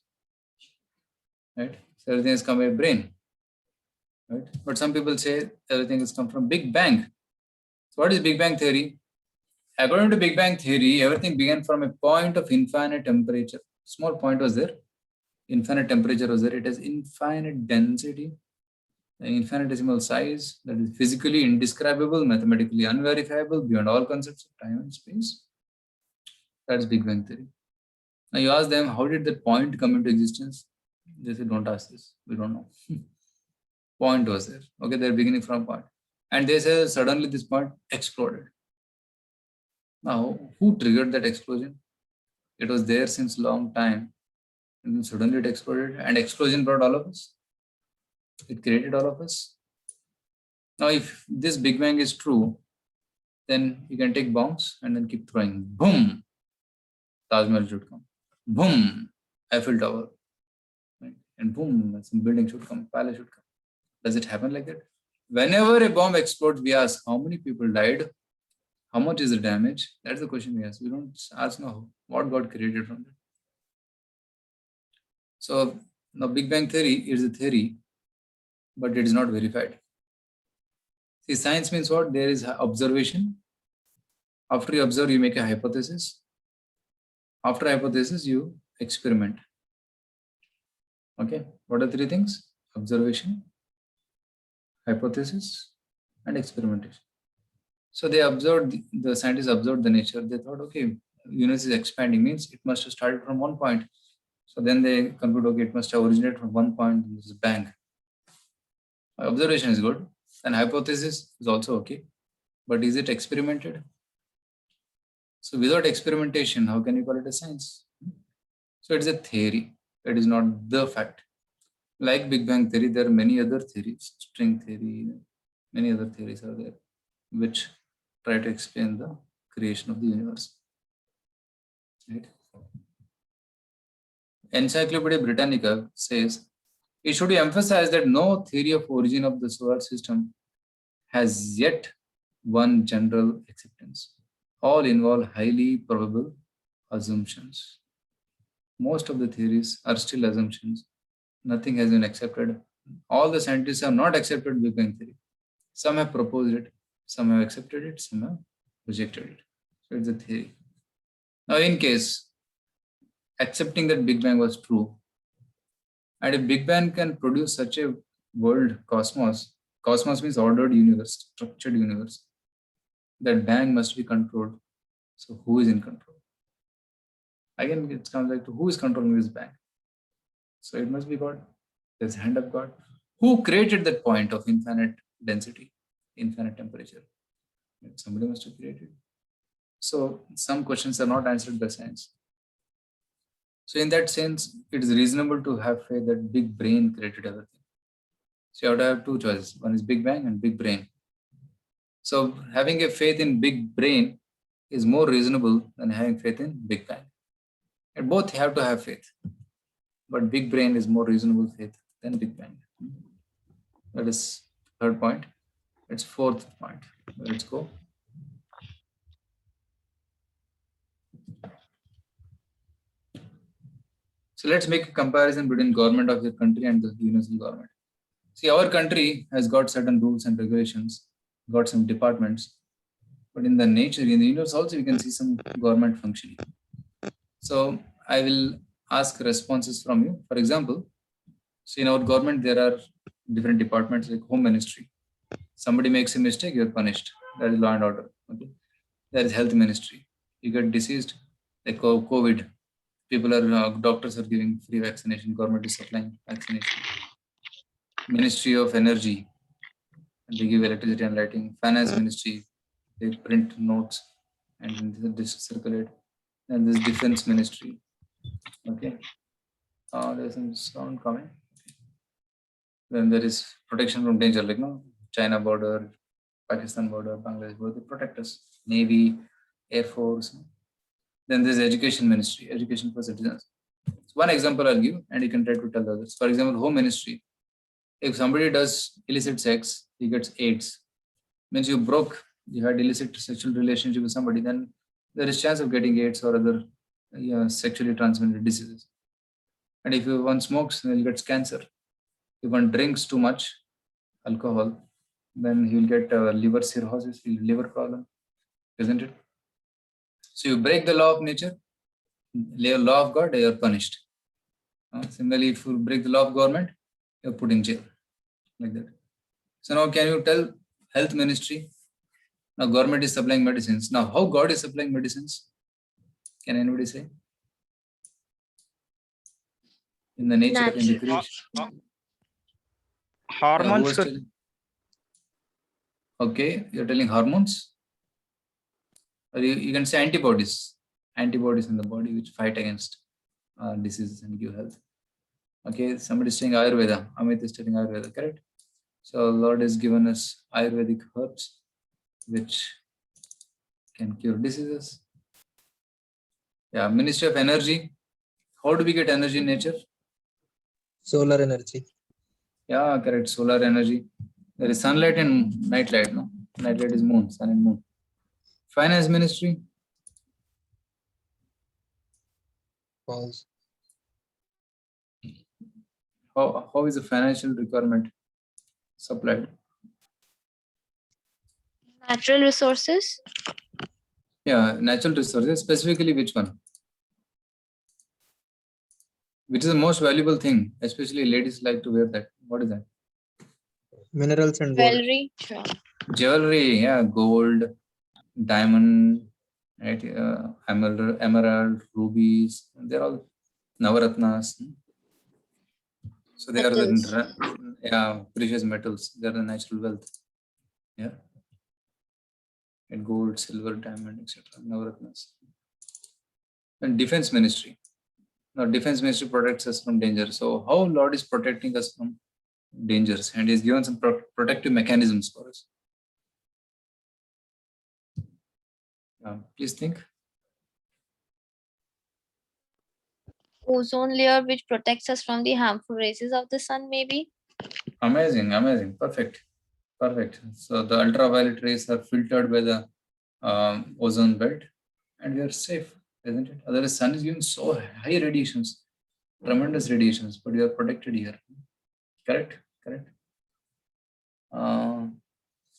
right? So everything has come by brain, right? But some people say everything has come from Big Bang. So what is Big Bang theory? According to Big Bang theory, everything began from a point of infinite temperature. Small point was there. Infinite temperature was there. It has infinite density, infinitesimal size that is physically indescribable, mathematically unverifiable, beyond all concepts of time and space. That's Big Bang theory. Now you ask them, how did that point come into existence? They say, don't ask this. We don't know. Point was there. Okay, they're beginning from point. And they say suddenly this point exploded. Now, who triggered that explosion? It was there since long time. And then suddenly it exploded. And explosion brought all of us. It created all of us. Now, if this Big Bang is true, then you can take bombs and then keep throwing. Boom! Taj Mahal should come. Boom! Eiffel Tower. Right? And boom! Some building should come. Palace should come. Does it happen like that? Whenever a bomb explodes, we ask how many people died? How much is the damage? That's the question we ask. We don't ask now what got created from that. So now Big Bang theory is a theory, but it is not verified. See, science means what? There is observation. After you observe, you make a hypothesis. After hypothesis, you experiment. Okay, what are 3 things? Observation, hypothesis, and experimentation. So they observed, the scientists observed the nature. They thought, okay, universe is expanding, means it must have started from one point. So then they conclude, okay, it must have originated from one point, this is bang. Observation is good, and hypothesis is also okay. But is it experimented? So without experimentation, how can you call it a science? So it's a theory. It is not the fact. Like Big Bang theory, there are many other theories, string theory, many other theories are there, which try to explain the creation of the universe. Right? Encyclopedia Britannica says, it should be emphasized that no theory of origin of the solar system has yet won general acceptance. All involve highly probable assumptions. Most of the theories are still assumptions. Nothing has been accepted. All the scientists have not accepted Big Bang theory. Some have proposed it, some have accepted it, some have rejected it. So it's a theory. Now, in case, accepting that Big Bang was true. And if Big Bang can produce such a world cosmos, cosmos means ordered universe, structured universe, that bang must be controlled. So who is in control? Again, it comes like to who is controlling this bang? So it must be God. There's hand of God. Who created that point of infinite density, infinite temperature? Somebody must have created. So some questions are not answered by science. So in that sense, it is reasonable to have faith that big brain created everything. So you have to have two choices. One is Big Bang and big brain. So having a faith in big brain is more reasonable than having faith in Big Bang. And both have to have faith. But big brain is more reasonable faith than Big Bang. That is third point. It's fourth point. Let's go. So let's make a comparison between government of your country and the universal government. See, our country has got certain rules and regulations, got some departments, but in the nature, in the universe also, you can see some government functioning. So I will ask responses from you. For example, so in our government, there are different departments like Home Ministry. Somebody makes a mistake, you're punished. That is law and order. Okay. There is Health Ministry. You get diseased, like COVID. People are, doctors are giving free vaccination. Government is supplying vaccination. Ministry of Energy, they give electricity and lighting. Finance Ministry, they print notes and this circulate. And this Defense Ministry. Okay. There's some sound coming. Then there is protection from danger, like China border, Pakistan border, Bangladesh border, they protect us. Navy, Air Force. Then there's Education Ministry, education for citizens. So one example I'll give, and you can try to tell others. For example, Home Ministry. If somebody does illicit sex, he gets AIDS. Means you had illicit sexual relationship with somebody, then there is chance of getting AIDS or other sexually transmitted diseases. And if one smokes, then he gets cancer. If one drinks too much alcohol, then he will get liver cirrhosis, liver problem, isn't it? So you break the law of nature, law of God, you are punished. Similarly, if you break the law of government, you are put in jail, like that. So now can you tell Health Ministry? Now government is supplying medicines. Now how God is supplying medicines? Can anybody say? In the nature, in the creation. Hormones. Okay, you're telling hormones? Or you can say antibodies in the body which fight against diseases and give health. Okay, somebody is saying Ayurveda. Amit is telling Ayurveda, correct? So Lord has given us Ayurvedic herbs which can cure diseases. Yeah, Ministry of Energy. How do we get energy in nature? Solar energy. Yeah, correct. Solar energy. There is sunlight and night light. No, night light is moon, sun and moon. Finance Ministry. False. How is the financial requirement supplied? Natural resources. Yeah, natural resources. Specifically, which one? Which is the most valuable thing? Especially ladies like to wear that. What is that? Minerals and gold. Jewelry. Sure. Jewelry. Yeah, gold, diamond, right? Emerald, rubies. They're all navaratnas. So they Metals. are the precious metals. They are the natural wealth. Yeah. And gold, silver, diamond, etc. Navaratnas. And Defense Ministry. Now, Defense Ministry protects us from danger. So, how Lord is protecting us from dangers, and He's given some protective mechanisms for us. Please think. Ozone layer, which protects us from the harmful rays of the sun, maybe. Amazing, amazing, perfect. So the ultraviolet rays are filtered by the ozone belt, and we are safe, isn't it? Otherwise, sun is giving so high radiations, tremendous radiations, but we are protected here. Correct.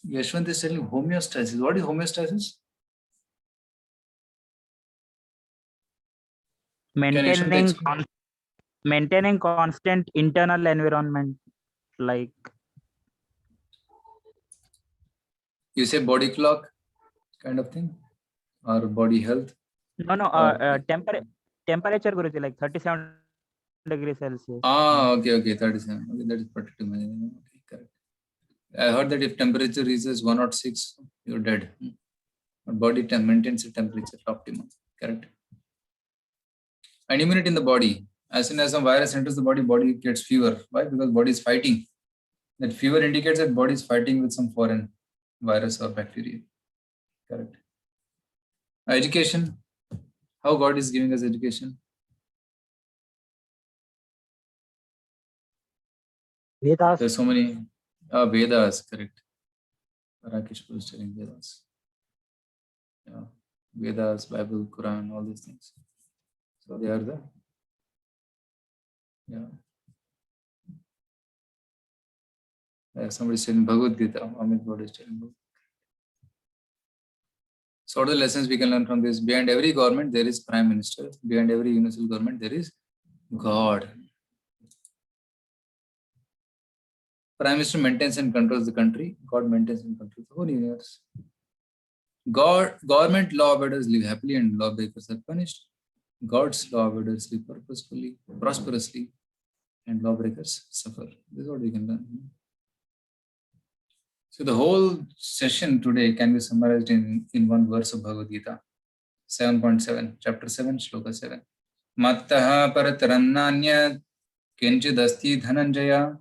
Yashwant is telling homeostasis. What is homeostasis? Maintaining explain? maintaining constant internal environment, like You say body clock kind of thing, or body health? no Or temperature guruji, like 37 degrees Celsius. okay, 37. Okay, that is protective mechanism. Okay, correct. I heard that if temperature reaches 106, you're dead. But body maintains a temperature optimum. Correct. And immunity in the body. As soon as a virus enters the body gets fever. Why? Because body is fighting. That fever indicates that body is fighting with some foreign virus or bacteria. Correct. Education. How God is giving us education? Vedas. There's so many Vedas, correct. Rakesh was telling Vedas. Yeah. Vedas, Bible, Quran, all these things. So they are the, yeah. Somebody is telling Bhagavad Gita. Amit God is telling Bhagavad. So what are the lessons we can learn from this? Behind every government, there is Prime Minister. Behind every universal government, there is God. Prime Minister maintains and controls the country. God maintains and controls the whole universe. Government law abiders live happily and lawbreakers are punished. God's law abiders live purposefully, prosperously, and lawbreakers suffer. This is what we can learn. So the whole session today can be summarized in one verse of Bhagavad Gita, 7.7, chapter 7, shloka 7. Mattaha paratarannanya kinchidasti dhananjaya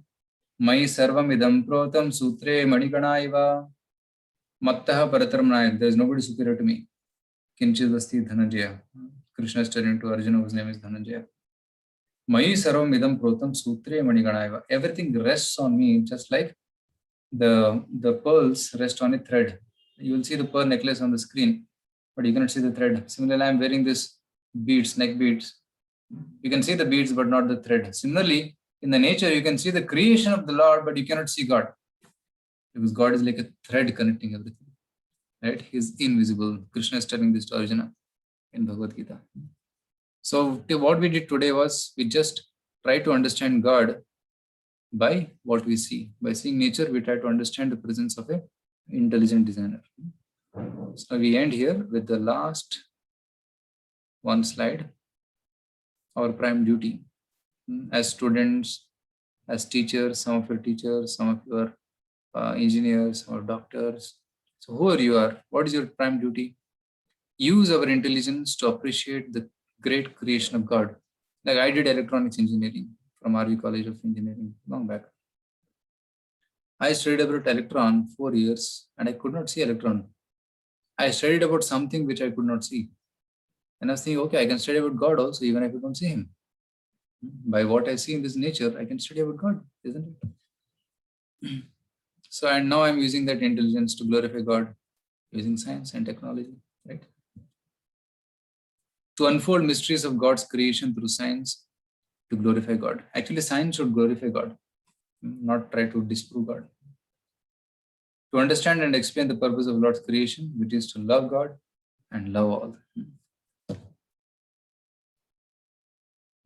mai sarvam idam protam sutre maniganaiva. Mattaha paratarannanya, there is nobody superior to me. Kinchidasti dhananjaya. Krishna is telling to Arjuna, whose name is Dhananjaya. Mai sarvam idam protam sutre maniganaiva. Everything rests on me, just like the pearls rest on a thread. You will see the pearl necklace on the screen, but you cannot see the thread. Similarly, I am wearing this beads, neck beads. You can see the beads, but not the thread. Similarly, in the nature, you can see the creation of the Lord, but you cannot see God. Because God is like a thread connecting everything. Right? He is invisible. Krishna is telling this to Arjuna in Bhagavad Gita. So what we did today was we just try to understand God by what we see. By seeing nature, we try to understand the presence of an intelligent designer. So we end here with the last one slide, our prime duty. As students, as teachers, some of your teachers, some of your engineers or doctors. So whoever you are, what is your prime duty? Use our intelligence to appreciate the great creation of God. Like I did electronics engineering from RV College of Engineering long back. I studied about electron 4 years and I could not see electron. I studied about something which I could not see. And I was thinking, okay, I can study about God also, even if I don't see him. By what I see in this nature, I can study about God, isn't it? So, and now I'm using that intelligence to glorify God using science and technology, right? To unfold mysteries of God's creation through science to glorify God. Actually, science should glorify God, not try to disprove God. To understand and explain the purpose of Lord's creation, which is to love God and love all.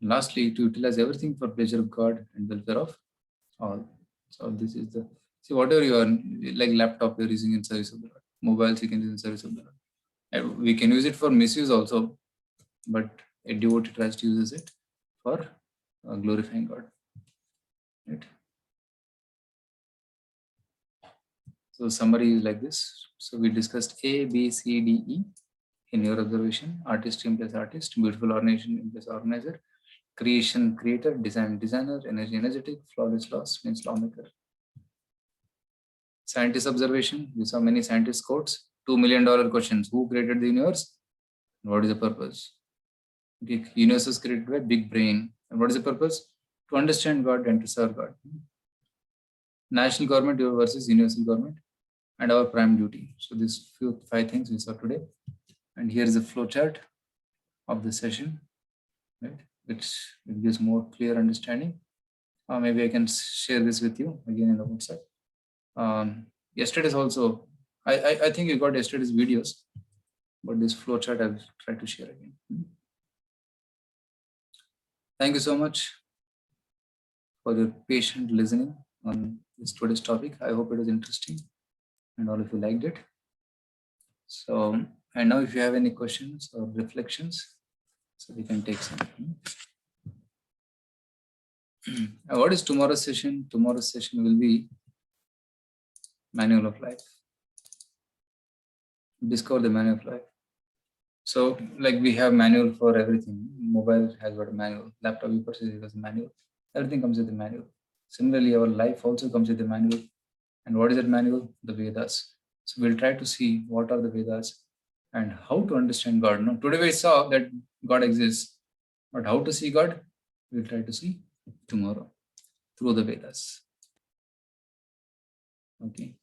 Lastly, to utilize everything for pleasure of God and welfare of all. So this is the, see, whatever you are, like laptop you're using in service of the Lord, mobiles you can use in service of the Lord. And we can use it for misuse also, but a devotee tries to use it for glorifying God. Right? So summary is like this. So we discussed A, B, C, D, E in your observation. Artist implies artist, beautiful organization implies organizer, creation creator, design designer, energy energetic, flawless loss means lawmaker. Scientist observation, we saw many scientist quotes. $2 million questions: who created the universe? What is the purpose? Okay, universe is created by big brain. And what is the purpose? To understand God and to serve God. National government versus universal government and our prime duty. So these 5 things we saw today. And here is a flow chart of the session, right? Which gives more clear understanding. Maybe I can share this with you again in the WhatsApp. Yesterday's also, I think you got yesterday's videos, but this flow chart I'll try to share again. Thank you so much for your patient listening on this today's topic. I hope it was interesting and all of you liked it. So, and now if you have any questions or reflections, so we can take some. What is tomorrow's session? Tomorrow's session will be Manual of Life. Discover the Manual of Life. So, like we have manual for everything. Mobile has got a manual. Laptop you purchase it as a manual. Everything comes with a manual. Similarly, our life also comes with a manual. And what is that manual? The Vedas. So we'll try to see what are the Vedas and how to understand God. Now, today we saw that God exists, but how to see God? We'll try to see tomorrow through the Vedas. Okay.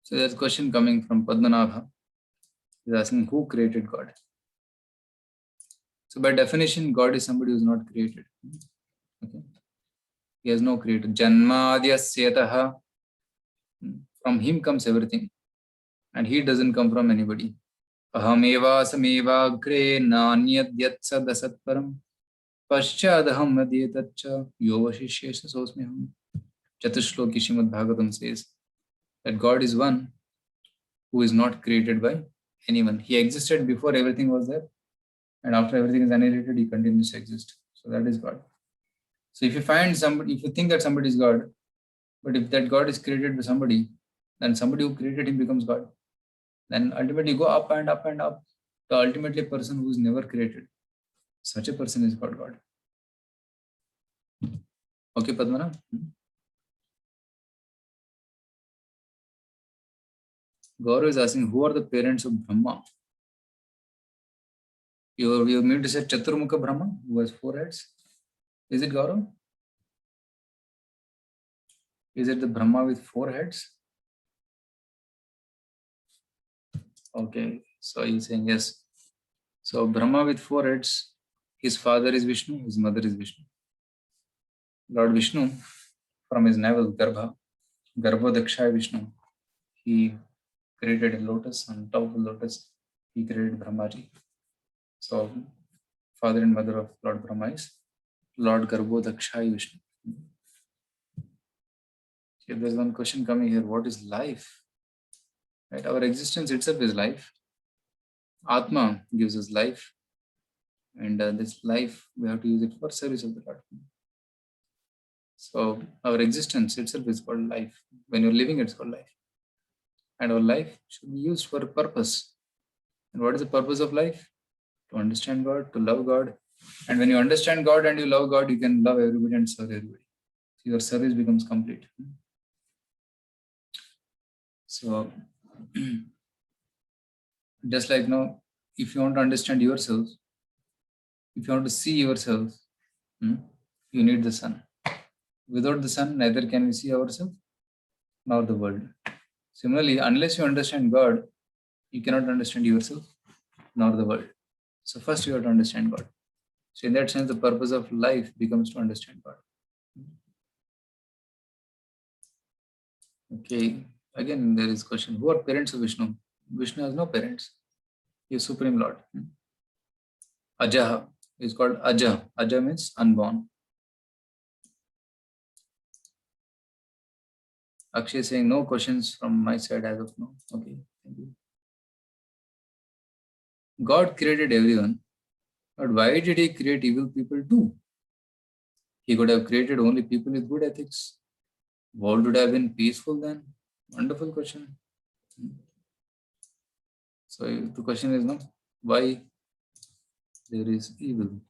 So there's a question coming from Padmanabha. He's asking, who created God? So by definition, God is somebody who is not created. Okay. He has no creator. Janmadyasyataha. From him comes everything. And he doesn't come from anybody. Ahameva sameva agre nanyadyatsa dasatparam. Paschadaham madhyatacha yovashishesha sosmiham. Chatushloki Srimad Bhagavatam says that God is one who is not created by anyone. He existed before everything was there. And after everything is annihilated, he continues to exist. So that is God. So if you find somebody, if you think that somebody is God, but if that God is created by somebody, then somebody who created him becomes God. Then ultimately go up and up and up to ultimately a person who is never created. Such a person is called God. Okay, Padmana? Gaurav is asking, who are the parents of Brahma? You mean to say Chaturmukha Brahma, who has 4 heads? Is it Gaurav? Is it the Brahma with 4 heads? Okay, so he's saying yes. So Brahma with 4 heads, his father is Vishnu, his mother is Vishnu. Lord Vishnu, from his navel, Garbhodakshaya Vishnu, he created a lotus. On top of the lotus, he created Brahmaji. So father and mother of Lord Brahma is Lord Garbhodakshaya Vishnu. Okay, there's one question coming here. What is life? Right? Our existence itself is life. Atma gives us life. And this life, we have to use it for service of the Lord. So our existence itself is called life. When you're living, it's called life. And our life should be used for a purpose. And what is the purpose of life? To understand God, to love God. And when you understand God and you love God, you can love everybody and serve everybody. So your service becomes complete. So just like now, if you want to understand yourself, if you want to see yourself, you need the sun. Without the sun, neither can we see ourselves nor the world. Similarly, unless you understand God, you cannot understand yourself nor the world. So first you have to understand God. So in that sense, the purpose of life becomes to understand God. Okay, again there is question, who are parents of Vishnu? Vishnu has no parents. He is Supreme Lord. Ajaha is called Aja. Aja means unborn. Akshay is saying no questions from my side as of now. Okay, thank you. God created everyone, but why did he create evil people too? He could have created only people with good ethics. World would have been peaceful then. Wonderful question. So the question is, no, why there is evil?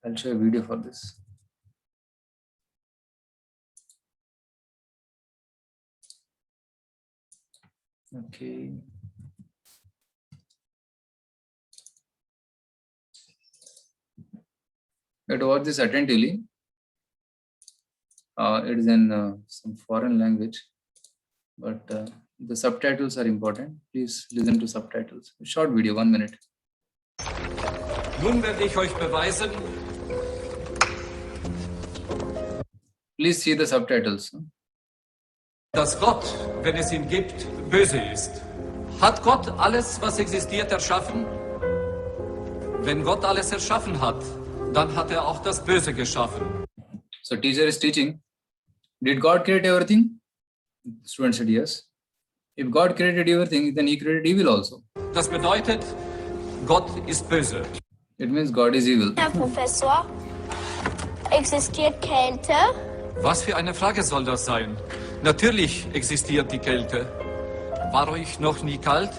I'll show a video for this. Okay. You have to watch this attentively. It is in some foreign language, but the subtitles are important. Please listen to subtitles. A short video, 1 minute. Nun werde ich euch beweisen. Please see the subtitles. Dass Gott, wenn es ihn gibt, böse ist. Hat Gott alles, was existiert, erschaffen? Wenn Gott alles erschaffen hat, dann hat er auch das Böse geschaffen. So teacher is teaching, did God create everything? Student said yes. If God created everything, then he created evil also. Das bedeutet, Gott ist böse. It means God is evil. Herr Professor, existiert Kälte? Was für eine Frage soll das sein? Natürlich existiert die Kälte. War euch noch nie kalt?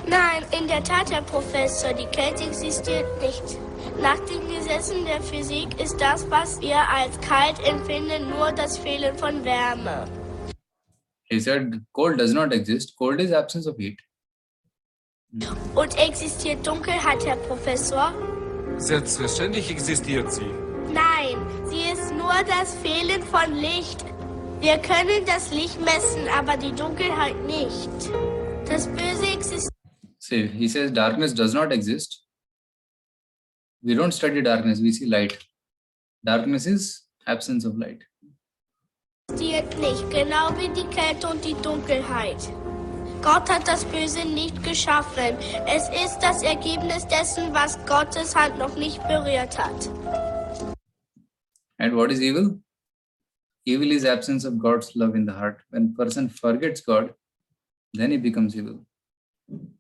Nein, in der Tat, Herr Professor, die Kälte existiert nicht. Nach den Gesetzen der Physik ist das, was wir als kalt empfinden, nur das Fehlen von Wärme. He said cold does not exist. Cold is absence of heat. Und existiert Dunkelheit, Herr Professor? Selbstverständlich existiert sie. Nein, sie ist nur das Fehlen von Licht. Wir können das Licht messen, aber die Dunkelheit nicht. Das Böse existiert. See, he says darkness does not exist. We don't study darkness, we see light. Darkness is absence of light. Nicht, genau wie die Kälte und die Dunkelheit. Gott hat das Böse nicht geschaffen. Es ist das Ergebnis dessen, was Gottes Hand noch nicht berührt hat. And what is evil? Evil is absence of God's love in the heart. When person forgets God, then he becomes evil.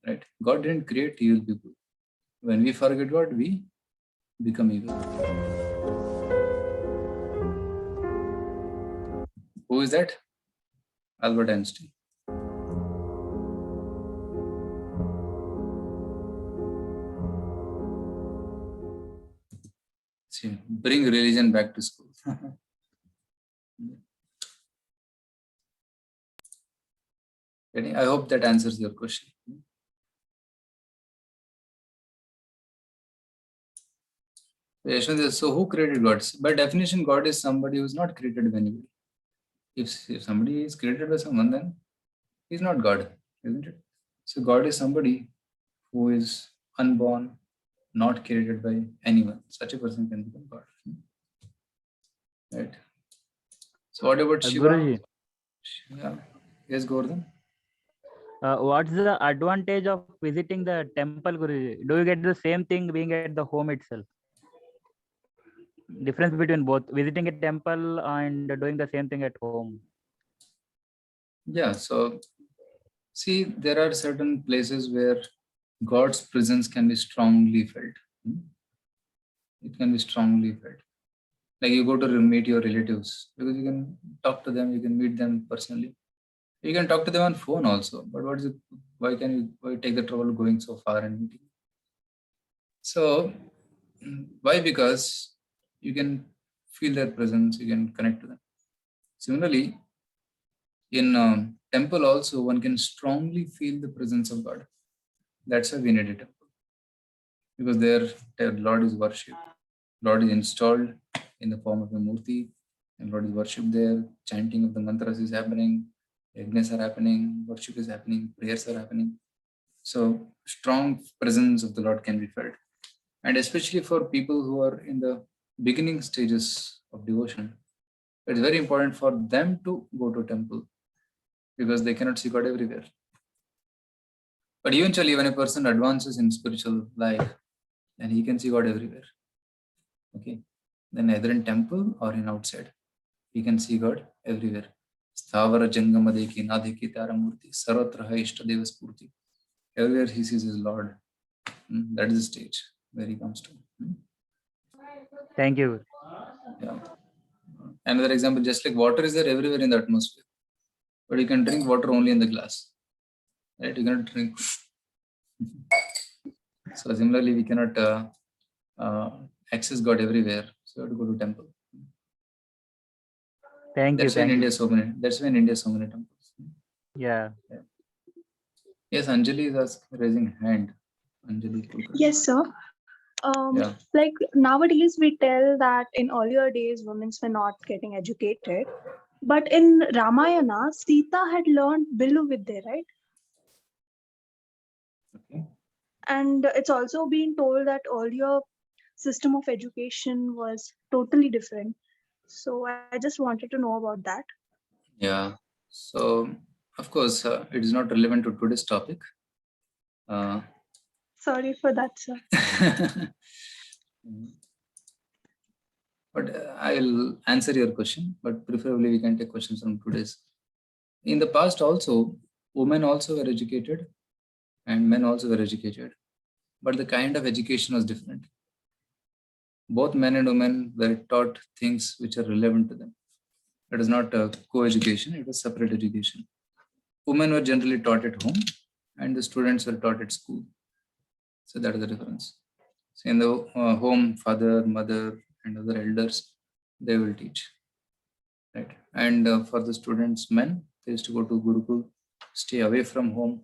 Right? God didn't create evil people. When we forget God, we become evil. Who is that? Albert Einstein. See, bring religion back to school. I hope that answers your question. So who created God? By definition, God is somebody who is not created by anybody. If somebody is created by someone, then he's not God, isn't it? So God is somebody who is unborn, not created by anyone. Such a person can become God. Right? So what about Shiva? Guruji, Yeah. Yes, Gordon. what's the advantage of visiting the temple, Guruji? Do you get the same thing being at the home itself? Difference between both visiting a temple and doing the same thing at home. Yeah, so see, there are certain places where God's presence can be strongly felt. It can be strongly felt. Like you go to meet your relatives because you can talk to them, you can meet them personally. You can talk to them on phone also. But what is it? Why take the trouble going so far and meeting? So why? Because you can feel their presence, you can connect to them. Similarly, in temple also, one can strongly feel the presence of God. That's why we need a temple. Because there Lord is worshipped. Lord is installed in the form of a murti, and Lord is worshipped there. Chanting of the mantras is happening, yajnas are happening, worship is happening, prayers are happening. So strong presence of the Lord can be felt. And especially for people who are in the beginning stages of devotion, it's very important for them to go to temple because they cannot see God everywhere. But eventually, when a person advances in spiritual life, then he can see God everywhere. Okay, then either in temple or in outside, he can see God everywhere. Sthavara jangamadeki nadhiki taramurti sarvatra ishtadeva spurti. Everywhere he sees his Lord. That is the stage where he comes to. Thank you. Yeah. Another example, just like water is there everywhere in the atmosphere, but you can drink water only in the glass, right? You cannot drink. So similarly, we cannot access God everywhere. So you have to go to temple. Thank That's you. why in Thank India you. so many. That's why in India so many temples. Yeah. Yes, Anjali is raising hand. Anjali. Kulkarni. Yes, sir. Yeah. Like nowadays we tell that in earlier days women were not getting educated, but in Ramayana Sita had learned Biluvidya, right? Okay. And it's also been told that earlier system of education was totally different. So I just wanted to know about that. Yeah. So of course it is not relevant to today's topic. Sorry for that, sir. But I'll answer your question, but preferably we can take questions from today's. In the past also, women also were educated and men also were educated, but the kind of education was different. Both men and women were taught things which are relevant to them. It is not a co-education, it was separate education. Women were generally taught at home and the students were taught at school. So that is the difference. So in the home, father, mother, and other elders, they will teach. Right. And for the students, men, they used to go to Gurukul, stay away from home.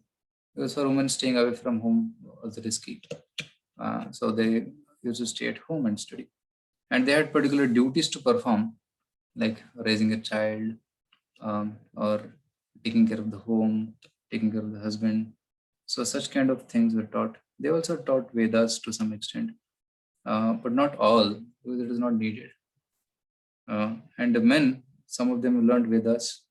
Because for women, staying away from home was risky. So they used to stay at home and study. And they had particular duties to perform, like raising a child, or taking care of the home, taking care of the husband. So such kind of things were taught. They also taught Vedas to some extent, but not all, because it is not needed. And the men, some of them learned Vedas,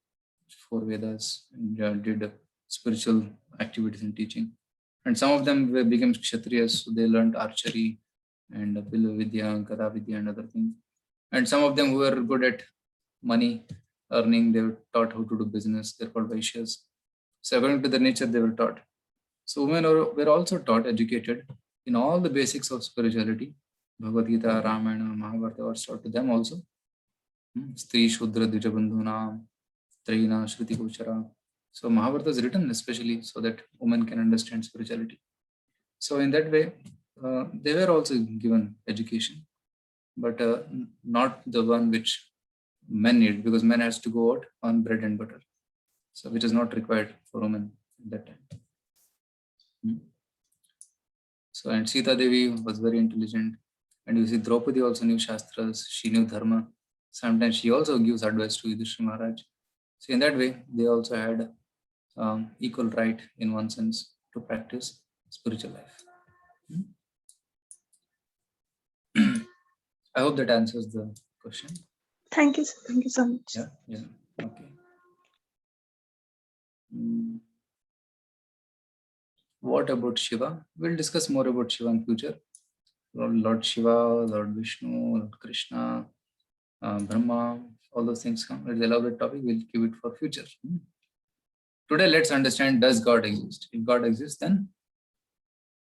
4 Vedas, and did spiritual activities and teaching. And some of them became Kshatriyas, so they learned archery and Bilu Vidya, Gada Vidya, and other things. And some of them who were good at money, earning, they were taught how to do business. They're called Vaishyas. So according to their nature, they were taught. So women were also taught, educated in all the basics of spirituality. Bhagavad Gita, Ramayana, Mahabharata was taught to them also. Stri, Shudra, Dvijabandhuna, Trina, Shruti, Gochara. So Mahabharata is written especially so that women can understand spirituality. So in that way, they were also given education, but not the one which men need, because men has to go out on bread and butter. So which is not required for women at that time. So, and Sita Devi was very intelligent, and you see Draupadi also knew Shastras, she knew Dharma. Sometimes she also gives advice to Yudhishthira Maharaj. So in that way, they also had equal right in one sense to practice spiritual life. I hope that answers the question. Thank you, sir. Thank you so much. Yeah, okay. What about Shiva? We'll discuss more about Shiva in future. Lord Shiva, Lord Vishnu, Lord Krishna, Brahma, all those things come. Let's allow that topic, we'll keep it for future. Today, let's understand, does God exist? If God exists, then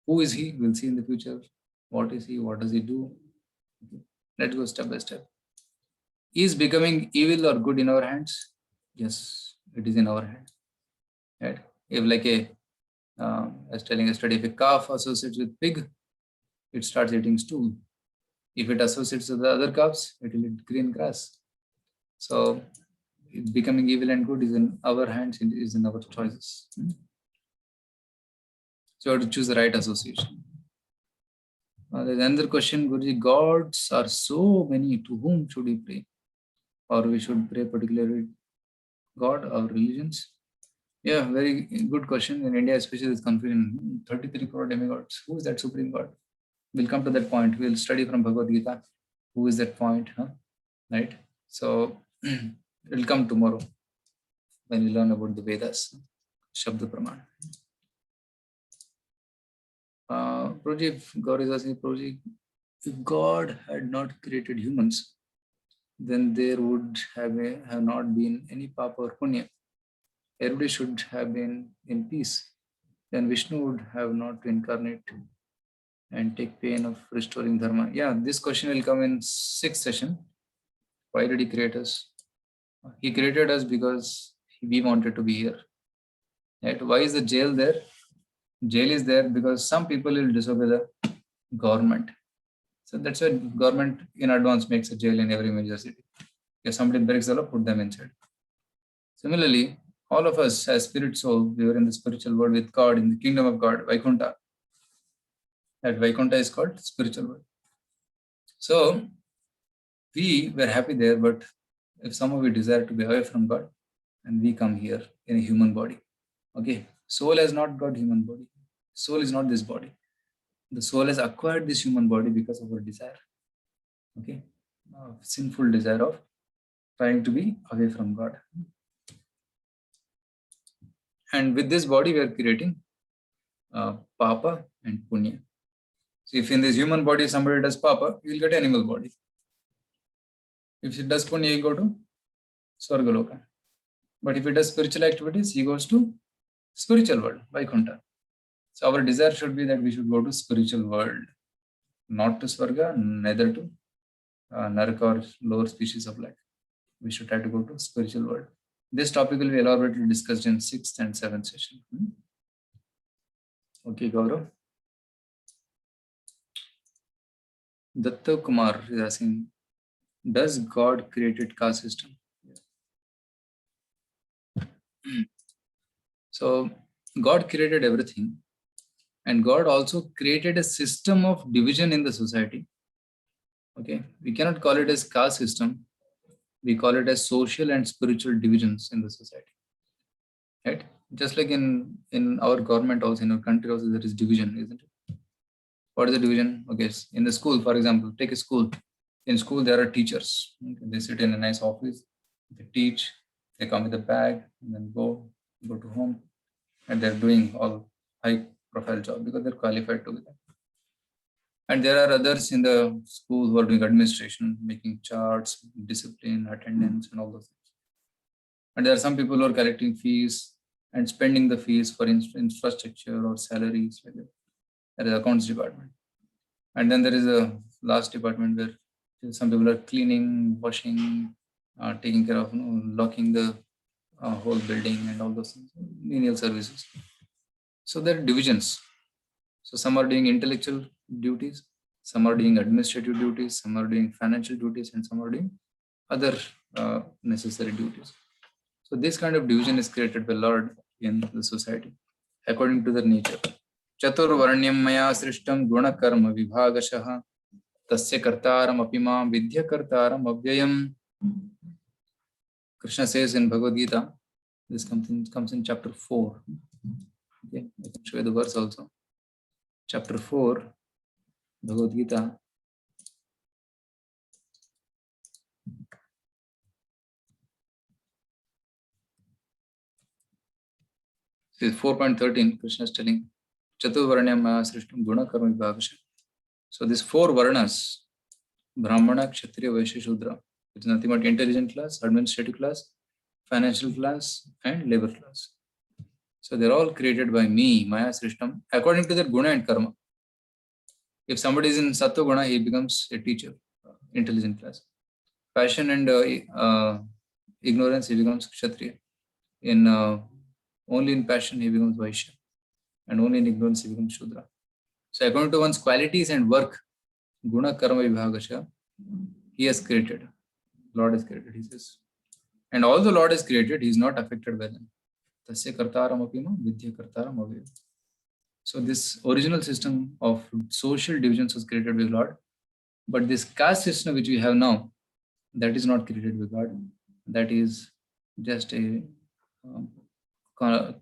who is he? We'll see in the future. What is he? What does he do? Okay. Let's go step by step. Is becoming evil or good in our hands? Yes, it is in our hand. Right? If like I was telling yesterday, if a calf associates with pig, it starts eating stool. If it associates with the other calves, it will eat green grass. So becoming evil and good is in our hands, is in our choices. So you have to choose the right association. There's another question, Guruji, gods are so many, to whom should we pray? Or we should pray particularly God or religions? Yeah, very good question. In India, especially, there's confusion. 33 crore demigods. Who is that supreme God? We'll come to that point. We'll study from Bhagavad Gita. Who is that point? Right? So it'll come tomorrow when we learn about the Vedas, Shabda Praman. God is asking, Prabhuji, if God had not created humans, then there would have not been any papa or punya. Everybody should have been in peace. Then Vishnu would have not to incarnate and take pain of restoring dharma. Yeah, this question will come in 6th session. Why did he create us? He created us because we wanted to be here. Right? Why is the jail there? Jail is there because some people will disobey the government. So that's why government in advance makes a jail in every major city. If somebody breaks the law, put them inside. Similarly, all of us as spirit soul, we were in the spiritual world with God, in the kingdom of God, Vaikuntha. That Vaikuntha is called spiritual world. So we were happy there, but if somehow we desire to be away from God, and we come here in a human body. Okay, soul has not got human body. Soul is not this body. The soul has acquired this human body because of our desire. Okay, sinful desire of trying to be away from God. And with this body, we are creating papa and punya. So if in this human body somebody does papa, you will get animal body. If he does punya, he go to Swargaloka. But if he does spiritual activities, he goes to spiritual world, Vaikuntha. So our desire should be that we should go to spiritual world, not to Swarga, neither to Naraka or lower species of life. We should try to go to spiritual world. This topic will be elaborately discussed in 6th and 7th session. Okay, Gaurav. Datta Kumar is asking, does God created caste system? So God created everything, and God also created a system of division in the society. Okay, we cannot call it as caste system. We call it as social and spiritual divisions in the society. Right? Just like in our government also, in our country also, there is division, isn't it? What is the division? Okay, in the school, for example, take a school. In school, there are teachers. Okay, they sit in a nice office, they teach, they come with a bag, and then go to home, and they're doing all high-profile job because they're qualified to do that. And there are others in the school who are doing administration, making charts, discipline, attendance, and all those things. And there are some people who are collecting fees and spending the fees for infrastructure or salaries. Like that. There is accounts department. And then there is a last department where some people are cleaning, washing, taking care of, locking the whole building and all those things, menial services. So there are divisions. So some are doing intellectual duties, some are doing administrative duties, some are doing financial duties, and some are doing other necessary duties. So this kind of division is created by Lord in the society according to their nature. Chaturvarnyam maya srishtam guna karma vibhagashaha tasya kartaram apima vidya kartaram avyayam. Krishna says in Bhagavad Gita, this comes in chapter 4. Okay, I can show you the verse also. Chapter 4, Bhagavad Gita. This is 4.13. Krishna is telling, Chaturvarnyam maya srishtam guna karma vibhagasha. So these 4 varnas, Brahmana, Kshatriya, Vaishya, Shudra, it's nothing but intelligent class, administrative class, financial class, and labor class. So they're all created by me, Maya Srishtam, according to their guna and karma. If somebody is in Sattva Guna, he becomes a teacher, intelligent class. Passion and ignorance, he becomes Kshatriya. Only in passion, he becomes Vaishya. And only in ignorance, he becomes Shudra. So according to one's qualities and work, Guna Karma Vibhagasha, he has created. Lord has created, he says. And although Lord has created, he is not affected by them. Tasya kartaram apima vidya kartaram avyayam. So this original system of social divisions was created by Lord. But this caste system which we have now, that is not created by God. That is just a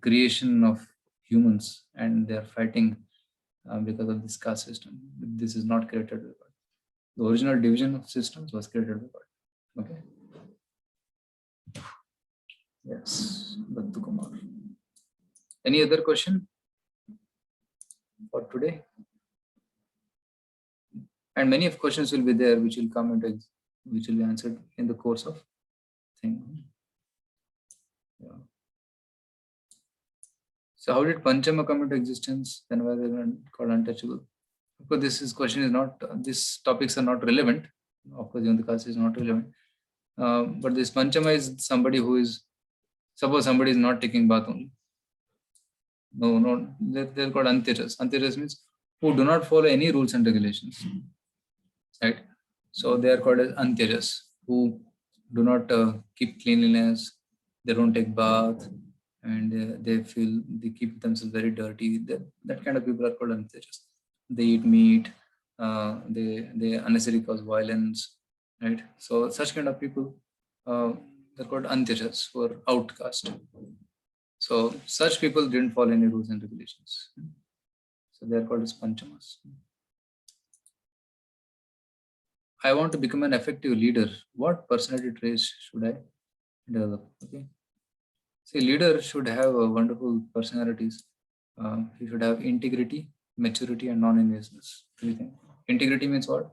creation of humans, and they are fighting because of this caste system. This is not created by God. The original division of systems was created by God. Okay. Yes, Dattu Kumar. Any other question for today? And many of questions will be there, which will come into, which will be answered in the course of thing. Yeah. So how did Panchama come into existence? Then why they were called untouchable? Of course, this question is not. These topics are not relevant. Of course, even the caste is not relevant. But this Panchama is somebody who is. Suppose somebody is not taking bath only. No, they're called Antyajas. Antyajas means who do not follow any rules and regulations. Right? So they are called as Antyajas, who do not keep cleanliness, they don't take bath, and they keep themselves very dirty. That kind of people are called Antyajas. They eat meat, they unnecessarily cause violence, right? So such kind of people, they're called Antyajas, who are outcast. So such people didn't follow any rules and regulations. So they are called as Panchamas. I want to become an effective leader. What personality traits should I develop? Okay. See, leader should have wonderful personalities. He should have integrity, maturity and non-enviousness. What do you think? Integrity means what?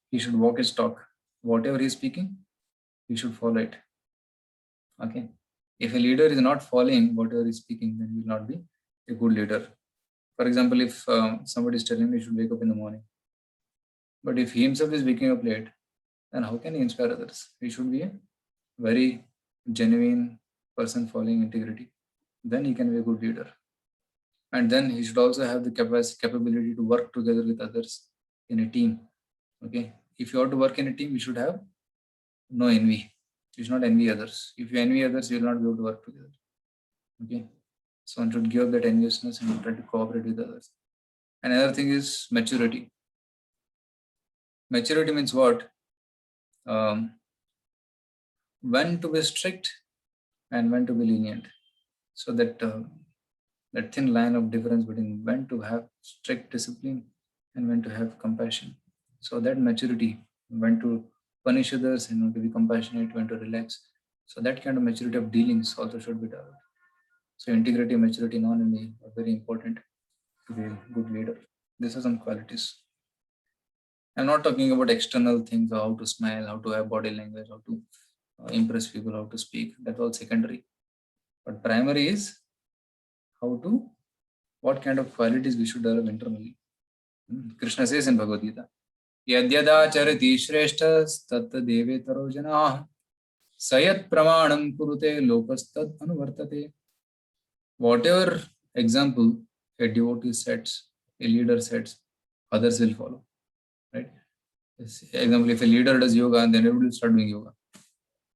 He should walk his talk. Whatever he is speaking, he should follow it. Okay. If a leader is not following whatever he is speaking, then he will not be a good leader. For example, if somebody is telling me he should wake up in the morning, but if he himself is waking up late, then how can he inspire others? He should be a very genuine person following integrity. Then he can be a good leader. And then he should also have the capability to work together with others in a team. Okay. If you want to work in a team, you should have no envy. You should not envy others. If you envy others, you will not be able to work together. Okay. So one should give up that enviousness and try to cooperate with others. Another thing is maturity. Maturity means what? When to be strict and when to be lenient. So that that thin line of difference between when to have strict discipline and when to have compassion. So that maturity, when to punish others and when to be compassionate, when to relax. So that kind of maturity of dealings also should be developed. So integrity, maturity, non-envy are very important to be a good leader. These are some qualities. I'm not talking about external things, how to smile, how to have body language, how to impress people, how to speak. That's all secondary. But primary is what kind of qualities we should develop internally. Krishna says in Bhagavad Gita, Yadyada charati shreshtas tatta devetaro janah sayat pramanam kurute lokastad anuvartate. Whatever example a devotee sets, a leader sets, others will follow. Right? Example, if a leader does yoga, then everybody will start doing yoga.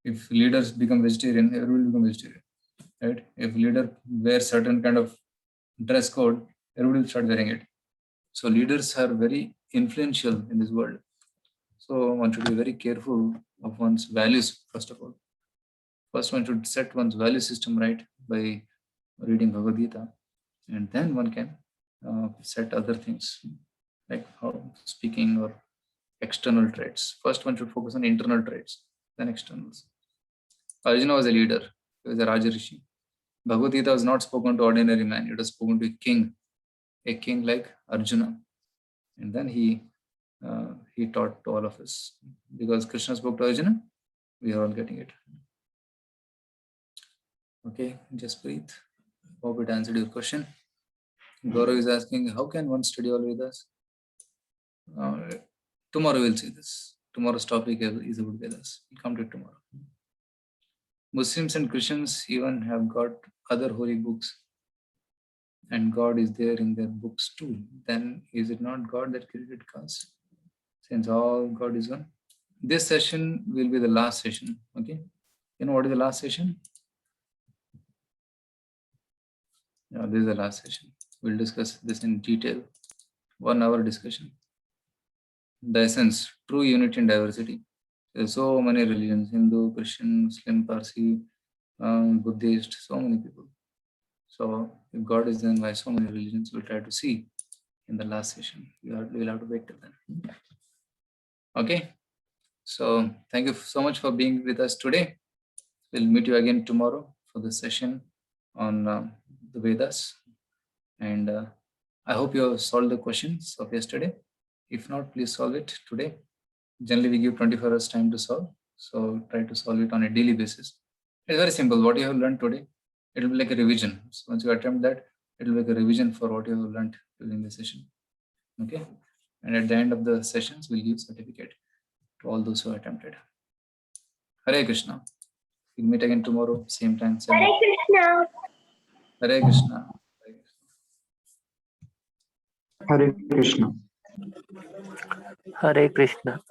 If leaders become vegetarian, everybody will become vegetarian. Right? If leader wears certain kind of dress code, everybody will start wearing it. So leaders are very influential in this world. So one should be very careful of one's values, first of all. First, one should set one's value system right by reading Bhagavad Gita. And then one can set other things like how speaking or external traits. First, one should focus on internal traits, then externals. Arjuna was a leader. He was a Raja Rishi. Bhagavad Gita was not spoken to ordinary man. It was spoken to a king like Arjuna. And then he taught to all of us. Because Krishna spoke to Arjuna, we are all getting it. Okay, just breathe. Hope it answered your question. Gaurav is asking, how can one study all Vedas? Tomorrow we'll see this. Tomorrow's topic is about Vedas. We'll come to it tomorrow. Muslims and Christians even have got other holy books, and God is there in their books too. Then is it not God that created caste? Since all God is one. This session will be the last session. Okay. You know what is the last session? Yeah, this is the last session. We'll discuss this in detail. 1 hour discussion. The essence, true unity and diversity. There are so many religions, Hindu, Christian, Muslim, Parsi, Buddhist, so many people. So if God is then by so many religions, we'll try to see in the last session. We'll have to wait till then. Okay. So thank you so much for being with us today. We'll meet you again tomorrow for the session on the Vedas. And I hope you have solved the questions of yesterday. If not, please solve it today. Generally, we give 24 hours time to solve. So try to solve it on a daily basis. It's very simple. What you have learned today, it will be like a revision. So once you attempt that, it will be like a revision for what you have learned during the session. Okay. And at the end of the sessions, we'll give certificate to all those who attempted. Hare Krishna. We'll meet again tomorrow, same time. Same Hare Krishna. Hare Krishna. Hare Krishna. Hare Krishna.